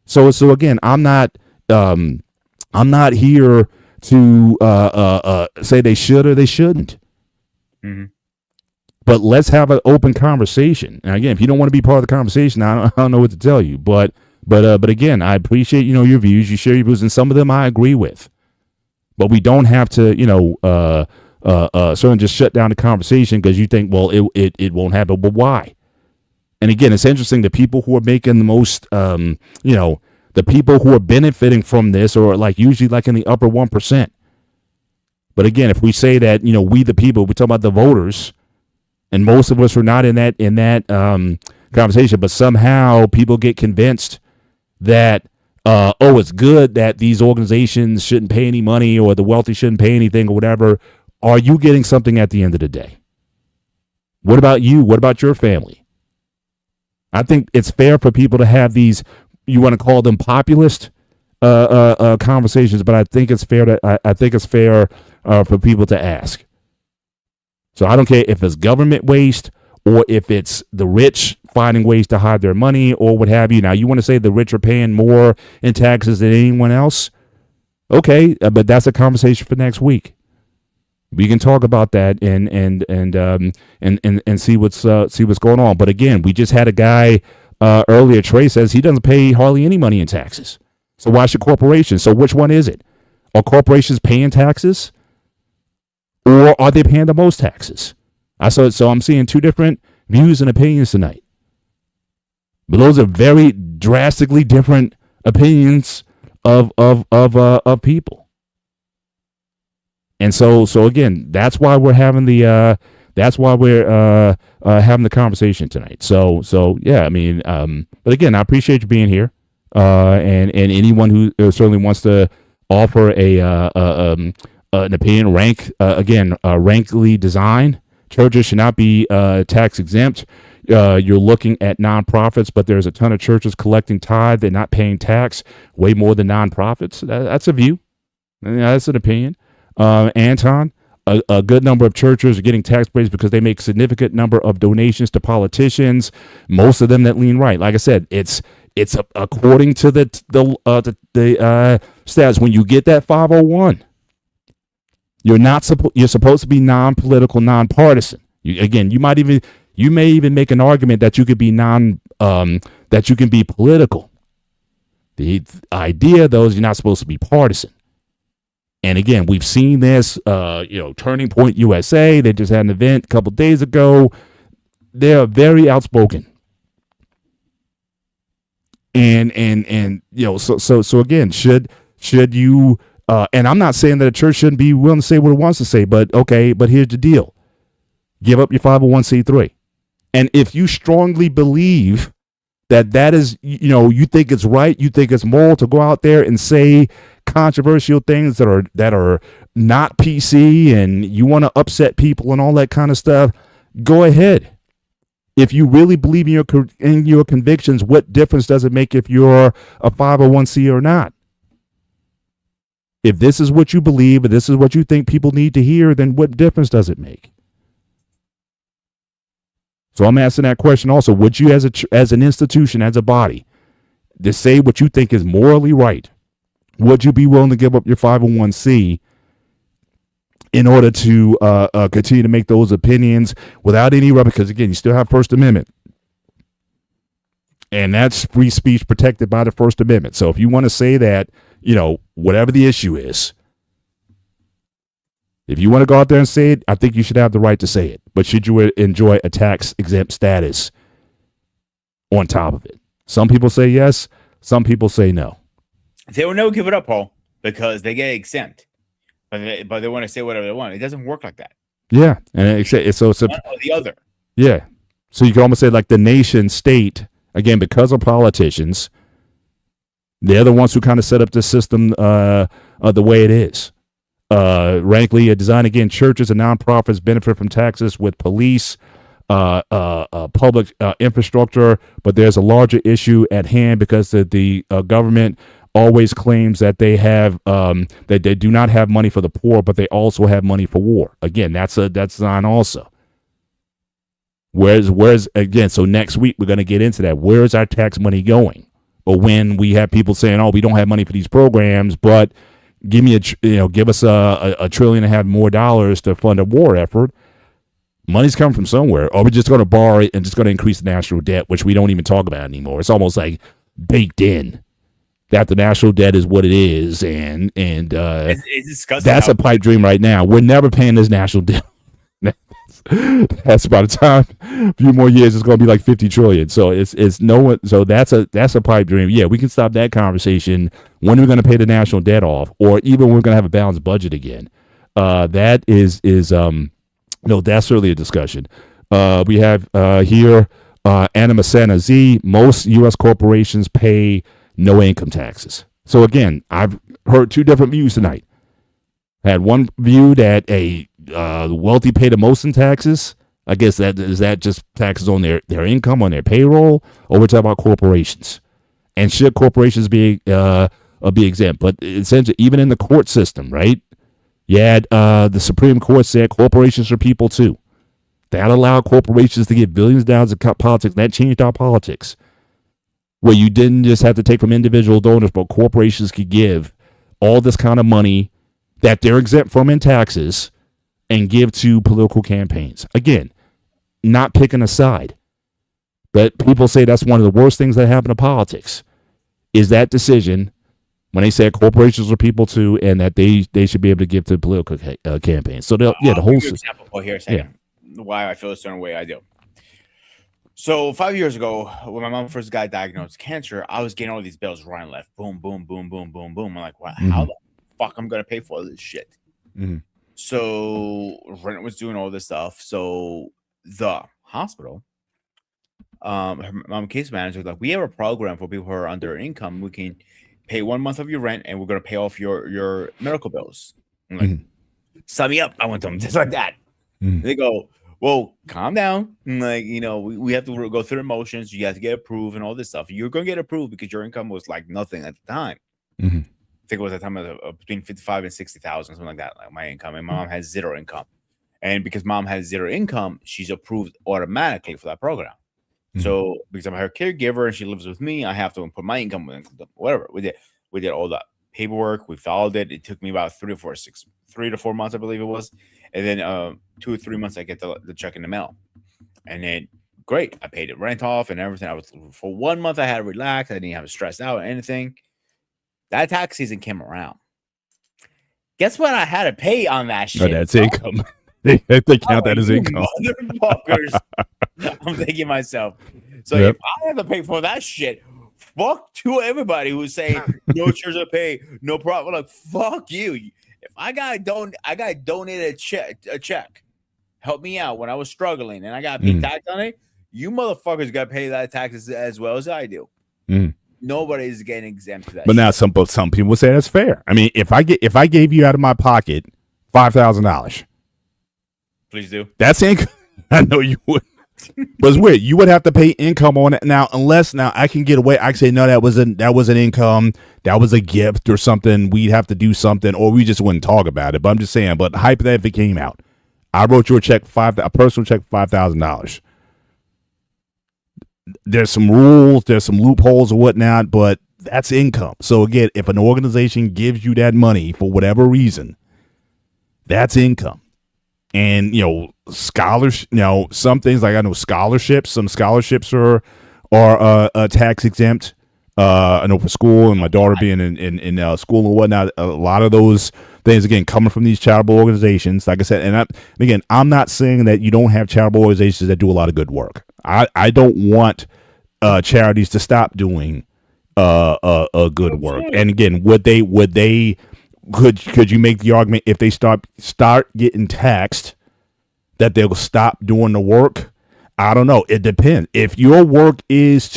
So again, I'm not here to say they should or they shouldn't. Mm-hmm. But let's have an open conversation. And again, if you don't want to be part of the conversation, I don't know what to tell you. But again, I appreciate your views. You share your views, and some of them I agree with. But we don't have to certainly just shut down the conversation because you think, well, it won't happen. But why? And again, it's interesting. The people who are making the most, the people who are benefiting from this are usually in the upper 1%. But again, if we say that we the people, we talk about the voters. And most of us are not in that conversation, but somehow people get convinced that it's good that these organizations shouldn't pay any money or the wealthy shouldn't pay anything or whatever. Are you getting something at the end of the day? What about you? What about your family? I think it's fair for people to have these, you want to call them populist conversations, but I think it's fair for people to ask. So I don't care if it's government waste or if it's the rich finding ways to hide their money or what have you. Now, you want to say the rich are paying more in taxes than anyone else? Okay, but that's a conversation for next week. We can talk about that and see what's going on. But again, we just had a guy earlier. Trey says he doesn't pay hardly any money in taxes. So why should corporations? So which one is it? Are corporations paying taxes? Or are they paying the most taxes? So I'm seeing two different views and opinions tonight. But those are very drastically different opinions of people. And so again, that's why we're having the having the conversation tonight. So yeah, I mean, but again, I appreciate you being here. And anyone who certainly wants to offer an opinion, rankly designed. Churches should not be tax exempt. You're looking at nonprofits, but there's a ton of churches collecting tithe. They're not paying tax, way more than nonprofits. That's a view. That's an opinion. Anton, a good number of churches are getting tax breaks because they make significant number of donations to politicians. Most of them that lean right. Like I said, it's according to the stats. When you get that 501. You're supposed to be non-political, non-partisan. You may even make an argument that you could be that you can be political. The idea, though, is you're not supposed to be partisan. And again, we've seen this. Turning Point USA. They just had an event a couple days ago. They're very outspoken. And so again, should you? And I'm not saying that a church shouldn't be willing to say what it wants to say, but okay, but here's the deal. Give up your 501c3. And if you strongly believe that is, you think it's right, you think it's moral to go out there and say controversial things that are not PC and you want to upset people and all that kind of stuff, go ahead. If you really believe in your convictions, what difference does it make if you're a 501c or not? If this is what you believe, and this is what you think people need to hear, then what difference does it make? So I'm asking that question also. Would you, as an institution, as a body, to say what you think is morally right, would you be willing to give up your 501c in order to continue to make those opinions without any rubber? Because again, you still have First Amendment. And that's free speech protected by the First Amendment. So if you want to say that, whatever the issue is, if you want to go out there and say it, I think you should have the right to say it. But should you enjoy a tax exempt status on top of it? Some people say yes. Some people say no. They will never give it up, Paul, because they get exempt. But they want to say whatever they want. It doesn't work like that. Yeah. And it's one or the other. Yeah. So you can almost say like the nation state, again, because of politicians, they're the ones who kind of set up the system the way it is. Rankly, a design, again, churches and nonprofits benefit from taxes with police public infrastructure, but there's a larger issue at hand because the government always claims that they have that they do not have money for the poor, but they also have money for war. Again, that's on also. Where's again? So next week we're going to get into that. Where is our tax money going? Or when we have people saying, "Oh, we don't have money for these programs," but give us a $1.5 trillion more dollars to fund a war effort. Money's coming from somewhere. Or we're just going to borrow it and just going to increase the national debt, which we don't even talk about anymore. It's almost like baked in that the national debt is what it is, and it's disgusting. That's a pipe dream right now. We're never paying this national debt. That's about the time. A few more years, it's going to be like 50 trillion. So it's no one. So that's a pipe dream. Yeah, we can stop that conversation. When are we going to pay the national debt off, or even when we're going to have a balanced budget again? That is no, that's certainly a discussion. We have here Anna Masena Z. Most U.S. corporations pay no income taxes. So again, I've heard two different views tonight. I had one view that the wealthy pay the most in taxes. I guess that just taxes on their income, on their payroll, or we're talking about corporations. And should corporations be exempt? But essentially, even in the court system, right? Yeah, the Supreme Court said corporations are people too. That allowed corporations to get billions of dollars of politics. That changed our politics, where you didn't just have to take from individual donors, but corporations could give all this kind of money that they're exempt from in taxes and give to political campaigns. Again, not picking a side. But people say that's one of the worst things that happen to politics, is that decision when they say corporations are people too, and that they should be able to give to political campaigns. So the whole example. Oh, here a second. Yeah. Why I feel a certain way I do. So 5 years ago, when my mom first got diagnosed with cancer, I was getting all these bills right and left. Boom, boom, boom, boom, boom, boom. I'm like, wow, how the fuck I'm gonna pay for all this shit? So rent was doing all this stuff. So the hospital, my case manager was like, we have a program for people who are under income. We can pay 1 month of your rent, and we're gonna pay off your medical bills. I'm like, sign me up. I want them just like that. They go, well, calm down. Like, we have to go through the motions. You have to get approved and all this stuff. You're gonna get approved because your income was like nothing at the time. I think it was a time of between 55 and 60,000, something like that. Like my income, and my mom has zero income, and because mom has zero income, she's approved automatically for that program. So because I'm her caregiver and she lives with me, I have to put my income with whatever. We did all that paperwork. We filed it. It took me about 3 to 4 months, I believe it was, and then 2 or 3 months I get the check in the mail, and then great, I paid the rent off and everything. I was for 1 month I had to relax. I didn't have to stress out or anything. That tax season came around. Guess what I had to pay on that shit? Oh, that's income. They count that as income. Motherfuckers. I'm thinking myself. So if I have to pay for that shit, fuck to everybody who's saying no church to pay, no problem. Like, fuck you. If I got donated a check, help me out when I was struggling, and I got paid tax on it, you motherfuckers got to pay that taxes as well as I do. Nobody's getting exempt to that. But now some people say that's fair. I mean, if I gave you out of my pocket $5,000, please do. That's income. I know you would. But it's weird. You would have to pay income on it now, unless now I can get away. I can say no, that was an income, that was a gift or something. We'd have to do something, or we just wouldn't talk about it. But I'm just saying. But hypothetically, if it came out, I wrote you a check a personal check $5,000. There's some rules, there's some loopholes or whatnot, but that's income. So again, if an organization gives you that money for whatever reason, that's income. And scholars, some things like I know scholarships. Some scholarships are tax exempt. I know for school, and my daughter being in school and whatnot, a lot of those things again coming from these charitable organizations. Like I said, and I'm not saying that you don't have charitable organizations that do a lot of good work. I don't want charities to stop doing a good work. And again, could you make the argument if they start getting taxed that they'll stop doing the work? I don't know. It depends. If your work is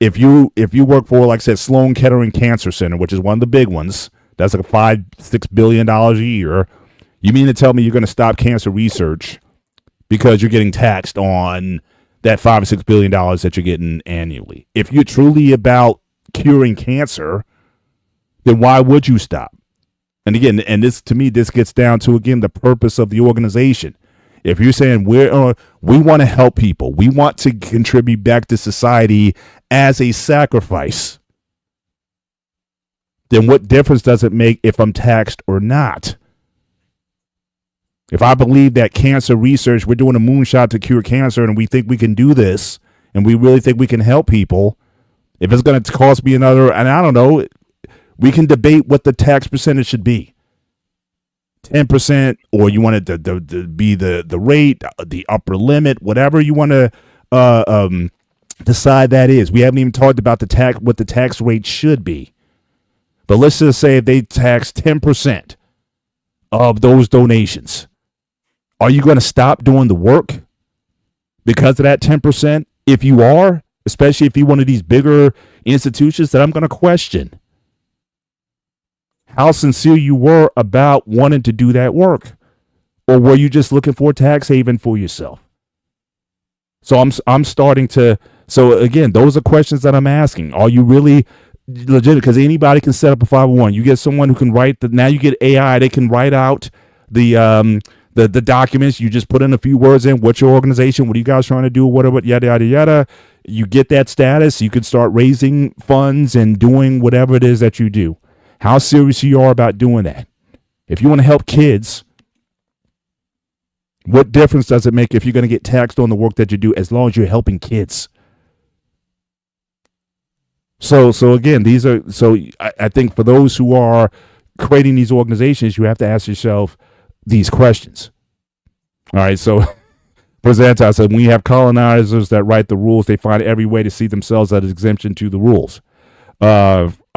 if you work for, like I said, Sloan Kettering Cancer Center, which is one of the big ones, that's like $5-6 billion a year. You mean to tell me you're going to stop cancer research because you're getting taxed on that $5 or $6 billion that you're getting annually. If you're truly about curing cancer, then why would you stop? And again, and this to me, this gets down to again the purpose of the organization. If you're saying we want to help people, we want to contribute back to society as a sacrifice, then what difference does it make if I'm taxed or not? If I believe that cancer research, we're doing a moonshot to cure cancer and we think we can do this and we really think we can help people, if it's going to cost me another, and I don't know, we can debate what the tax percentage should be. 10%, or you want it to be the rate, the upper limit, whatever you want to decide that is. We haven't even talked about what the tax rate should be. But let's just say if they tax 10% of those donations, are you going to stop doing the work because of that 10%? If you are, especially if you're one of these bigger institutions, that I'm going to question how sincere you were about wanting to do that work, or were you just looking for a tax haven for yourself? So I'm starting to. So again, those are questions that I'm asking. Are you really legit? Because anybody can set up a 501. You get someone who can write now you get AI. They can write out the documents. You just put in a few words in. What's your organization? What are you guys trying to do? Whatever. Yada yada yada. You get that status. You can start raising funds and doing whatever it is that you do. How serious you are about doing that? If you want to help kids, what difference does it make if you're going to get taxed on the work that you do as long as you're helping kids? So again, I think for those who are creating these organizations, you have to ask yourself these questions. All right, so Presenta said, when you have colonizers that write the rules, they find every way to see themselves as exemption to the rules.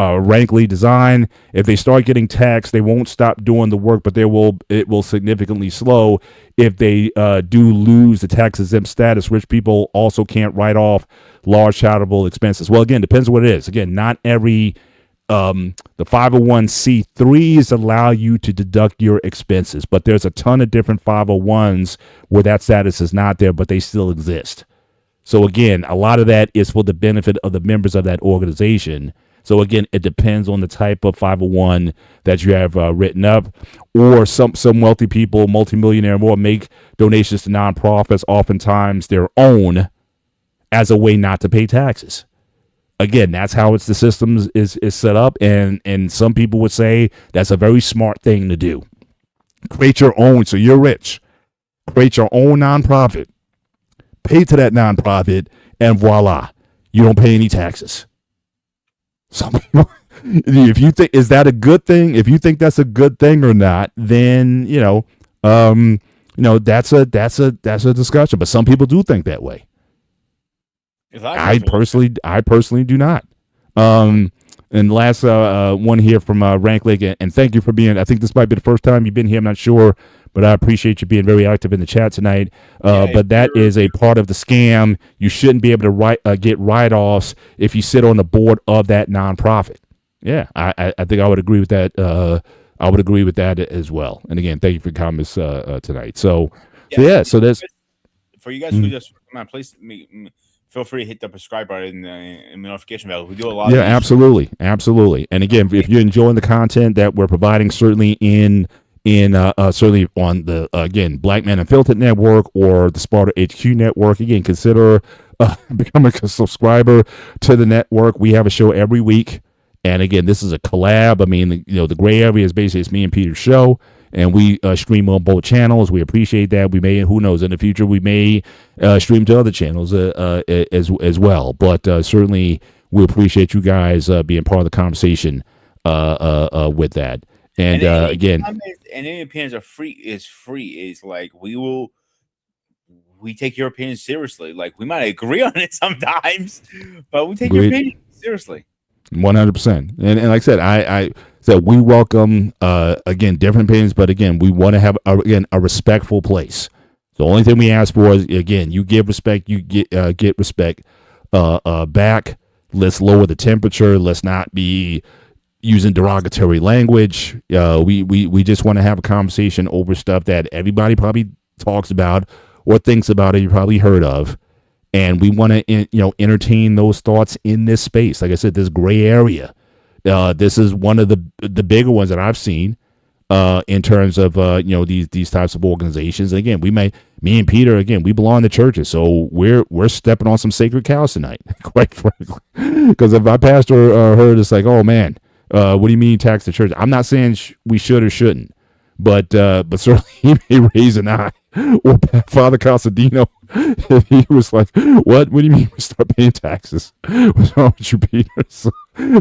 Rankly design. If they start getting taxed, they won't stop doing the work, but it will significantly slow. If they do lose the tax exempt status, rich people also can't write off large charitable expenses. Well, again, depends on what it is. Again, not every the 501c3s allow you to deduct your expenses, but there's a ton of different 501s where that status is not there, but they still exist. So again, a lot of that is for the benefit of the members of that organization. So again, it depends on the type of 501 that you have written up, or some wealthy people, multimillionaire more, make donations to nonprofits, oftentimes their own, as a way not to pay taxes. Again, that's how the system is set up, and some people would say that's a very smart thing to do. Create your own, so you're rich. Create your own nonprofit. Pay to that nonprofit, and voila, you don't pay any taxes. Some people, if you think is that a good thing, if you think that's a good thing or not, then that's a discussion. But some people do think that way. I personally do not. And last one here from Rank Lake, and thank you for being. I think this might be the first time you've been here. I'm not sure, but I appreciate you being very active in the chat tonight. But that is a part of the scam. You shouldn't be able to get write-offs if you sit on the board of that nonprofit. Yeah, I think I would agree with that. I would agree with that as well. And again, thank you for your comments tonight. So there's for you guys who just come on, please feel free to hit the subscribe button and the notification bell. We do a lot. Yeah, absolutely. And again, if you're enjoying the content that we're providing, certainly certainly on the again Black Man Unfiltered Network or the Sparta HQ Network, again, consider becoming a subscriber to the network. We have a show every week, and again, this is a collab. I mean, the gray area is basically it's me and Peter's show. And we stream on both channels. We appreciate that. We may, who knows, in the future, we may stream to other channels as well. But certainly, we appreciate you guys being part of the conversation with that. And again, and any opinions are free. Is like we take your opinions seriously. Like we might agree on it sometimes, but we take your opinion seriously. 100%. And like I said, I said we welcome again different opinions, but again we want to have a respectful place. The only thing we ask for is again you give respect, you get respect back. Let's lower the temperature. Let's not be using derogatory language. We just want to have a conversation over stuff that everybody probably talks about or thinks about it you probably heard of. And we want to, entertain those thoughts in this space. Like I said, this gray area. This is one of the bigger ones that I've seen in terms of these types of organizations. And again, me and Peter, again, we belong to churches, so we're stepping on some sacred cows tonight, quite frankly. Because if my pastor heard, it's like, oh man, what do you mean tax the church? I'm not saying we should or shouldn't, but certainly he may raise an eye. Or Father Casadino, he was like, "What? What do you mean we start paying taxes? What's wrong with you, Peter?"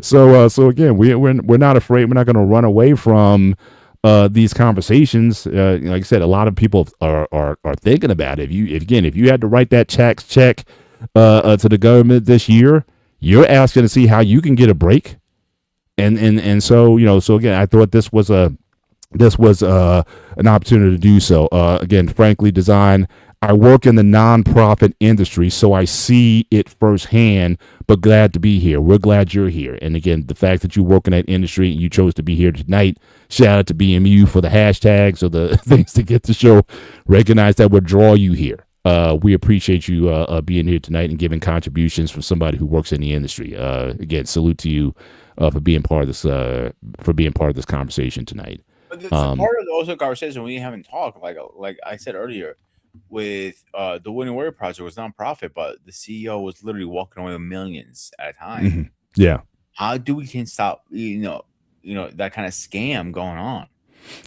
So again, we're not afraid. We're not going to run away from these conversations. Like I said, a lot of people are thinking about it. If you had to write that tax check to the government this year, you're asking to see how you can get a break. And so again, I thought this was an opportunity to do so. Again, Frankly Design. I work in the nonprofit industry, so I see it firsthand, but glad to be here. We're glad you're here. And again, the fact that you work in that industry and you chose to be here tonight, shout out to BMU for the hashtags or the things to get the show. Recognize that would draw you here. We appreciate you being here tonight and giving contributions from somebody who works in the industry. Again, salute to you for being part of this conversation tonight. But it's part of the also conversation we haven't talked, like I said earlier, with the Winning Warrior Project was nonprofit, but the CEO was literally walking away with millions at a time. Mm-hmm. Yeah. How do we can stop that kind of scam going on?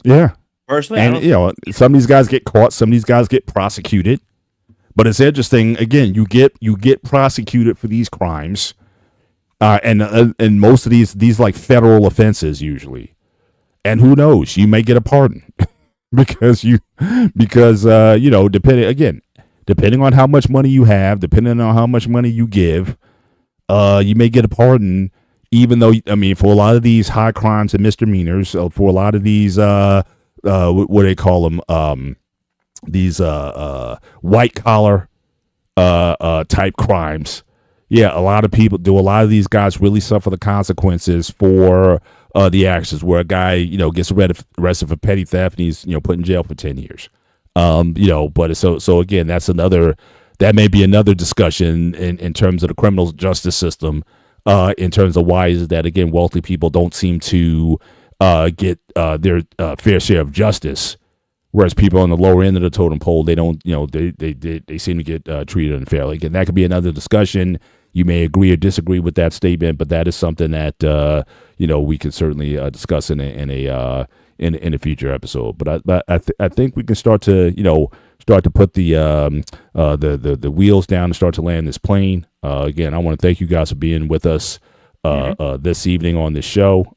Yeah. Personally, and some of these guys get caught, some of these guys get prosecuted. But it's interesting. Again, you get prosecuted for these crimes, and most of these like federal offenses usually. And who knows? You may get a pardon because depending on how much money you have, depending on how much money you give, you may get a pardon. Even though, for a lot of these high crimes and misdemeanors, for a lot of these what do they call them? These white collar type crimes. Yeah, a lot of these guys really suffer the consequences for the actions, where a guy, gets arrested for petty theft and he's, put in jail for 10 years. But so again, that may be another discussion in terms of the criminal justice system, in terms of why is it that, again, wealthy people don't seem to get their fair share of justice, whereas people on the lower end of the totem pole, they don't, they seem to get treated unfairly. Again, that could be another discussion. You may agree or disagree with that statement, but that is something that we can certainly discuss in a future episode. But I think we can start to put the wheels down and start to land this plane. Again, I want to thank you guys for being with us this evening on this show.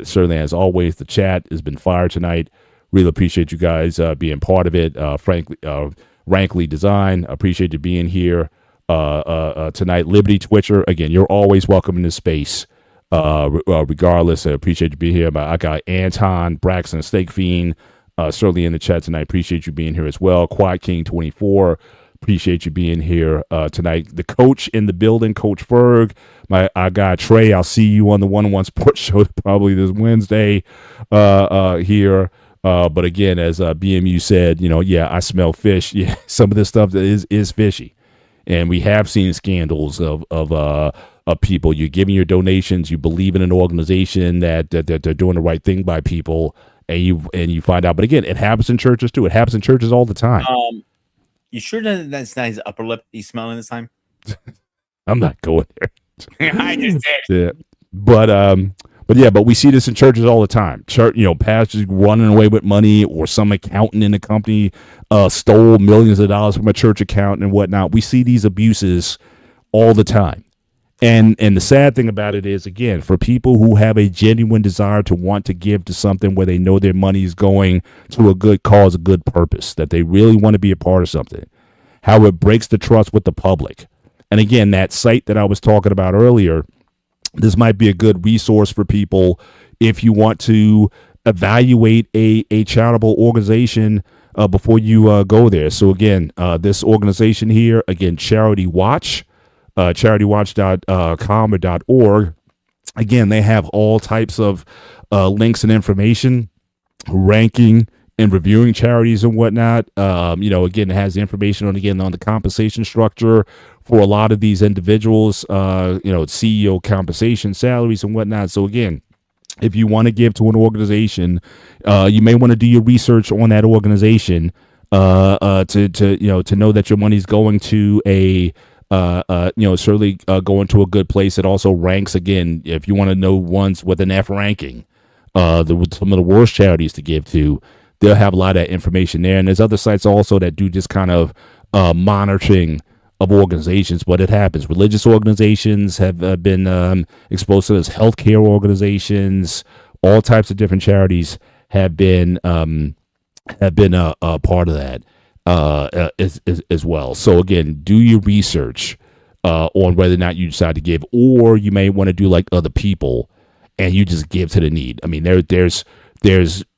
Certainly, as always, the chat has been fire tonight. Really appreciate you guys being part of it. Frankly Design, appreciate you being here tonight. Liberty Twitcher, again, you're always welcome in this space. Regardless, I appreciate you being here. But I got Anton, Braxton, Steak Fiend, certainly in the chat tonight. Appreciate you being here as well. Quiet King 24, appreciate you being here tonight. The coach in the building, Coach Ferg. I got Trey. I'll see you on the 1-on-1 Sports Show probably this Wednesday here. But again, as BMU said, I smell fish. Yeah, some of this stuff is fishy. And we have seen scandals of people. You're giving your donations. You believe in an organization that they're doing the right thing by people, and you find out. But again, it happens in churches too. It happens in churches all the time. You sure that's not his upper lip he's smelling this time? I'm not going there. I just Yeah, did. but we see this in churches all the time. Church, pastors running away with money, or some accountant in the company stole millions of dollars from a church account and whatnot. We see these abuses all the time. And the sad thing about it is, again, for people who have a genuine desire to want to give to something where they know their money is going to a good cause, a good purpose, that they really want to be a part of something, how it breaks the trust with the public. And again, that site that I was talking about earlier, this might be a good resource for people if you want to evaluate a charitable organization before you go there. So again, this organization here, again, Charity Watch, CharityWatch.com or .org. Again, they have all types of links and information, ranking in reviewing charities and whatnot. Again, it has the information on the compensation structure for a lot of these individuals. CEO compensation, salaries, and whatnot. So again, if you want to give to an organization, you may want to do your research on that organization to know that your money's going to a certainly going to a good place. It also ranks, again, if you want to know ones with an F ranking, some of the worst charities to give to, they'll have a lot of that information there. And there's other sites also that do just kind of monitoring of organizations, but it happens. Religious organizations have been exposed to this. Healthcare organizations, all types of different charities have been a part of that as well. So again, do your research on whether or not you decide to give, or you may want to do like other people and you just give to the need. I mean, there's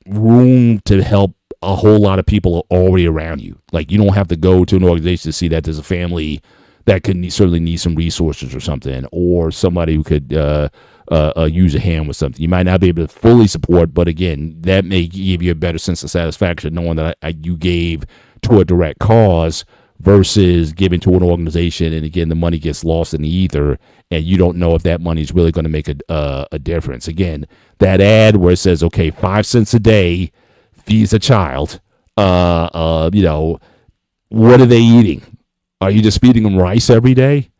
room to help a whole lot of people already around you. Like, you don't have to go to an organization to see that there's a family that could certainly need some resources or something, or somebody who could use a hand with something. You might not be able to fully support, but again, that may give you a better sense of satisfaction knowing that you gave to a direct cause versus giving to an organization, and again, the money gets lost in the ether, and you don't know if that money is really going to make a difference. Again, that ad where it says, okay, 5 cents a day feeds a child. What are they eating? Are you just feeding them rice every day?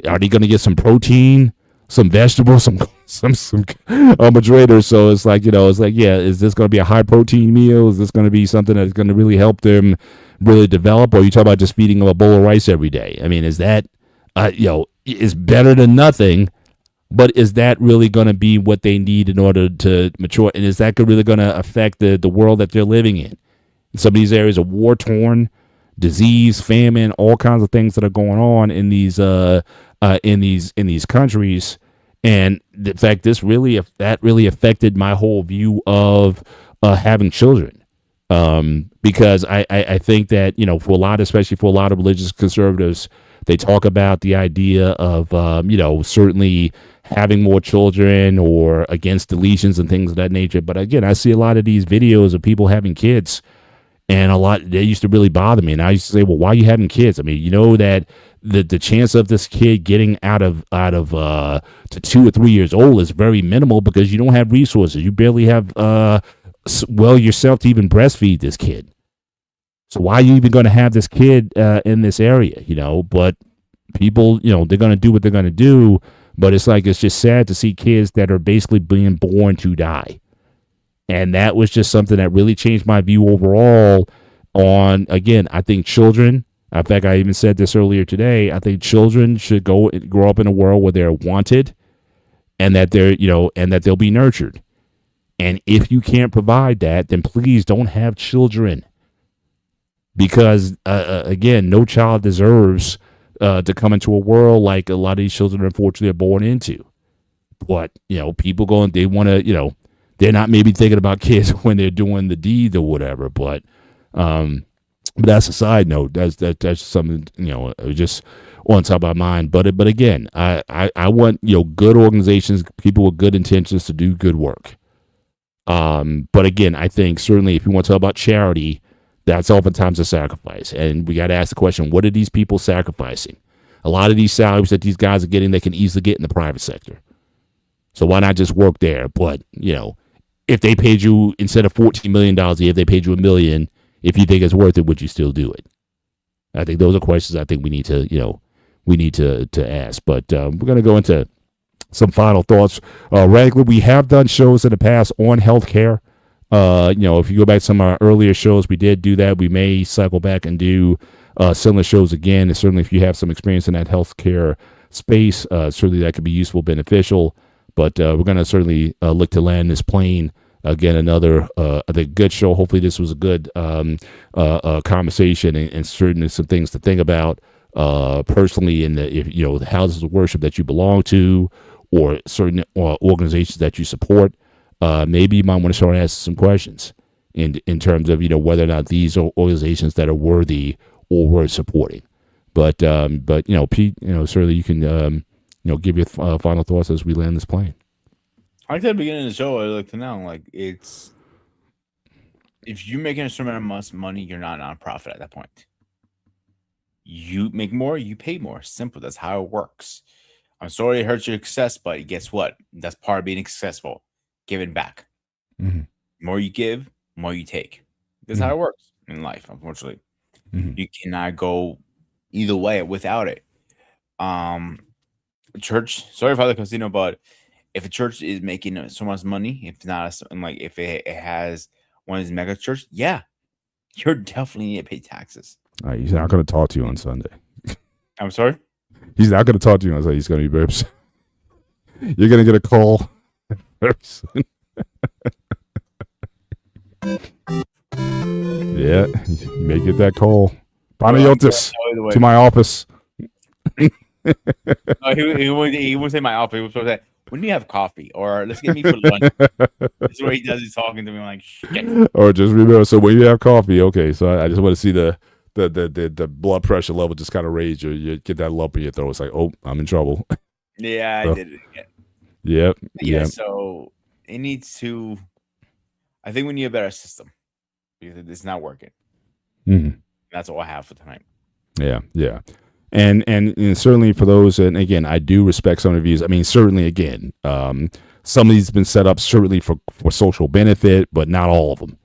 Are they going to get some protein, some vegetables, some carbohydrates? So it's like, yeah, is this going to be a high protein meal? Is this going to be something that's going to really help them really develop? Or are you talking about just feeding them a bowl of rice every day? I mean, is that, is better than nothing, but is that really going to be what they need in order to mature? And is that really going to affect the world that they're living in? Some of these areas are war-torn, disease, famine, all kinds of things that are going on in these countries. And in fact, that really affected my whole view of having children. Because I think that, especially for a lot of religious conservatives, they talk about the idea of, certainly having more children or against deletions and things of that nature. But again, I see a lot of these videos of people having kids, and they used to really bother me. And I used to say, well, why are you having kids? I mean, you know that the chance of this kid getting out of to 2 or 3 years old is very minimal because you don't have resources. You barely have, yourself to even breastfeed this kid. So why are you even going to have this kid in this area, But people, they're going to do what they're going to do. But it's just sad to see kids that are basically being born to die. And that was just something that really changed my view overall on, again, I think children, in fact, I even said this earlier today, I think children should grow up in a world where they're wanted and that and that they'll be nurtured. And if you can't provide that, then please don't have children. Because, again, no child deserves to come into a world like a lot of these children, unfortunately, are born into. But, people they want to, they're not maybe thinking about kids when they're doing the deed or whatever. But that's a side note. That's something, just on top of my mind. But again, I want, good organizations, people with good intentions to do good work. But again, I think certainly if you want to talk about charity, that's oftentimes a sacrifice. And we got to ask the question, what are these people sacrificing? A lot of these salaries that these guys are getting, they can easily get in the private sector. So why not just work there? But, if they paid you, instead of $14 million a year, if they paid you $1 million, if you think it's worth it, would you still do it? I think those are questions I think we need to ask. But we're going to go into some final thoughts. Regularly, we have done shows in the past on healthcare. If you go back to some of our earlier shows, we did do that. We may cycle back and do similar shows again. And certainly if you have some experience in that healthcare space, certainly that could be useful, beneficial. But we're going to certainly look to land this plane. Again, another I think good show. Hopefully this was a good conversation and certainly some things to think about personally in the houses of worship that you belong to or certain organizations that you support. Maybe you might want to start asking some questions in terms of whether or not these are organizations that are worthy or worth supporting. But Pete, certainly you can give your final thoughts as we land this plane. Like at the beginning of the show, I like to know, it's If you're making a certain amount of money, you're not a nonprofit at that point. You make more, you pay more. Simple. That's how it works. I'm sorry it hurts your success, but guess what? That's part of being successful. Giving back. Mhm. More you give, more you take. That's how it works in life, unfortunately. Mhm. You cannot go either way without it. Church, sorry for the casino, but if a church is making so much money, if not like if it has one of these mega church, yeah, you're definitely need to pay taxes. He's not going to talk to you on Sunday. I'm sorry. He's not going to talk to you on Sunday. He's going to be very upset. You're going to get a call very soon. Yeah, you may get that call. Panayotis, to my office. No, he wouldn't say my office. He was supposed to say, when do you have coffee? Or let's get me for lunch. That's what he does. He's talking to me like, shit. Or just remember, so when you have coffee, okay, so I just want to see the blood pressure level just kind of raise. You get that lump in your throat. It's like, oh, I'm in trouble. Yeah, So, I did it again. Yep. Yeah, Yep. so it needs to, I think we need a better system because it's not working. Mhm. That's all I have for tonight. Yeah, yeah. And certainly for those, and again, I do respect some of the views. I mean, certainly, again, some of these have been set up certainly for social benefit, but not all of them.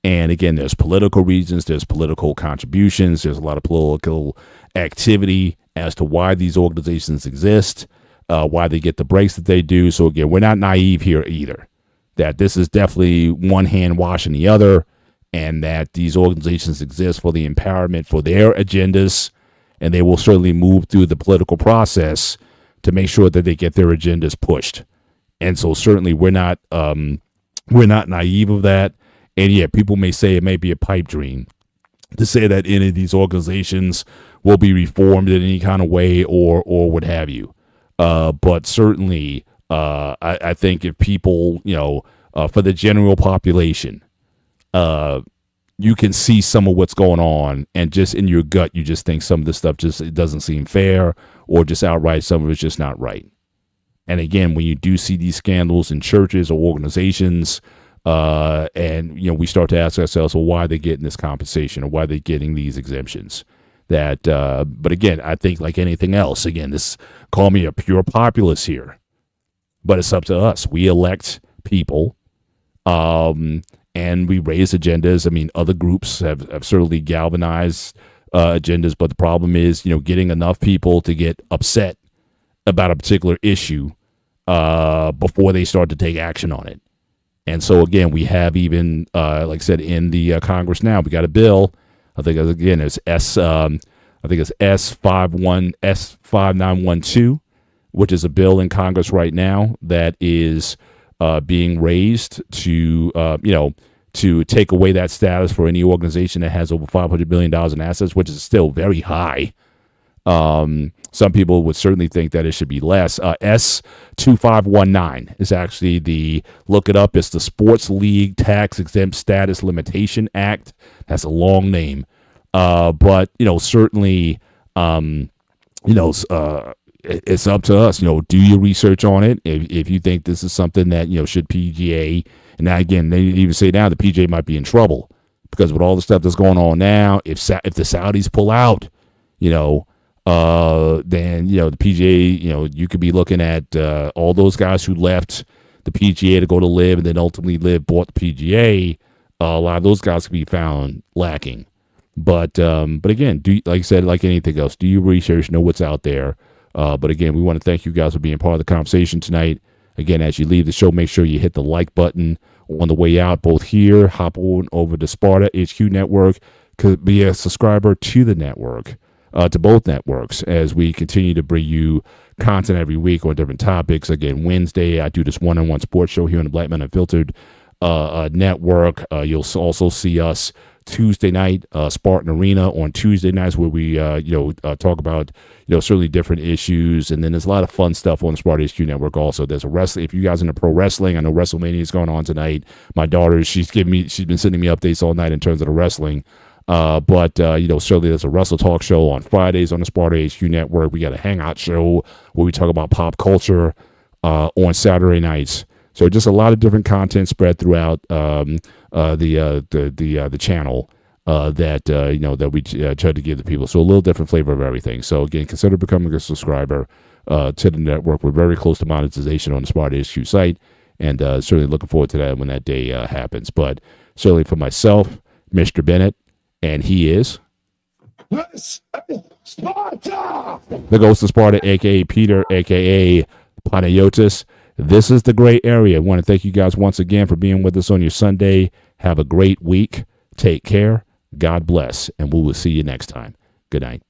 And again, there's political reasons, there's political contributions, there's a lot of political activity as to why these organizations exist, why they get the breaks that they do. So again, we're not naive here either. That this is definitely one hand washing the other, and that these organizations exist for the empowerment for their agendas, and they will certainly move through the political process to make sure that they get their agendas pushed. And so certainly we're not naive of that. And yeah, people may say it may be a pipe dream to say that any of these organizations will be reformed in any kind of way or what have you. But certainly, I think if people, for the general population, you can see some of what's going on, and just in your gut, you just think some of this stuff it doesn't seem fair, or just outright some of it's just not right. And again, when you do see these scandals in churches or organizations, and we start to ask ourselves, well, why are they getting this compensation, or why are they getting these exemptions? But again, I think like anything else, again, call me a pure populist here, but it's up to us. We elect people, and we raise agendas. I mean, other groups have certainly galvanized agendas, but the problem is, getting enough people to get upset about a particular issue before they start to take action on it. And so again, we have even, like I said, in the Congress now, we got a bill. I think again, it's S5912, which is a bill in Congress right now that is being raised to take away that status for any organization that has over $500 billion in assets, which is still very high. Some people would certainly think that it should be less. S2519 is actually look it up. It's the Sports League Tax Exempt Status Limitation Act. That's a long name. But certainly, it's up to us. Do your research on it. If you think this is something that, should PGA, and now again, they even say now the PGA might be in trouble because with all the stuff that's going on now, if the Saudis pull out, then the PGA, you could be looking at all those guys who left the PGA to go to LIV, and then ultimately LIV bought the PGA. A lot of those guys could be found lacking. But again, like I said, like anything else, do your research, know what's out there. But again, we want to thank you guys for being part of the conversation tonight. Again, as you leave the show, make sure you hit the like button on the way out, both here, hop on over to Sparta HQ Network, could be a subscriber to the network. To both networks, as we continue to bring you content every week on different topics. Again, Wednesday, I do this one-on-one sports show here on the Black Men Unfiltered network. You'll also see us Tuesday night, Spartan Arena on Tuesday nights, where we talk about certainly different issues, and then there's a lot of fun stuff on the Sparta HQ Network. Also, there's a wrestling. If you guys are into pro wrestling, I know WrestleMania is going on tonight. My daughter, she's been sending me updates all night in terms of the wrestling. But certainly there's a Wrestle Talk show on Fridays on the Sparta HQ Network. We got a Hangout show where we talk about pop culture on Saturday nights. So just a lot of different content spread throughout the channel that we try to give the people. So a little different flavor of everything. So again, consider becoming a subscriber to the network. We're very close to monetization on the Smart HQ site, and certainly looking forward to that when that day happens. But certainly for myself, Mr. Bennett, and he is Sparta! the Ghost of Sparta, aka Peter, aka Panayotis. This is the gray area. I want to thank you guys once again for being with us on your Sunday. Have a great week. Take care. God bless. And we will see you next time. Good night.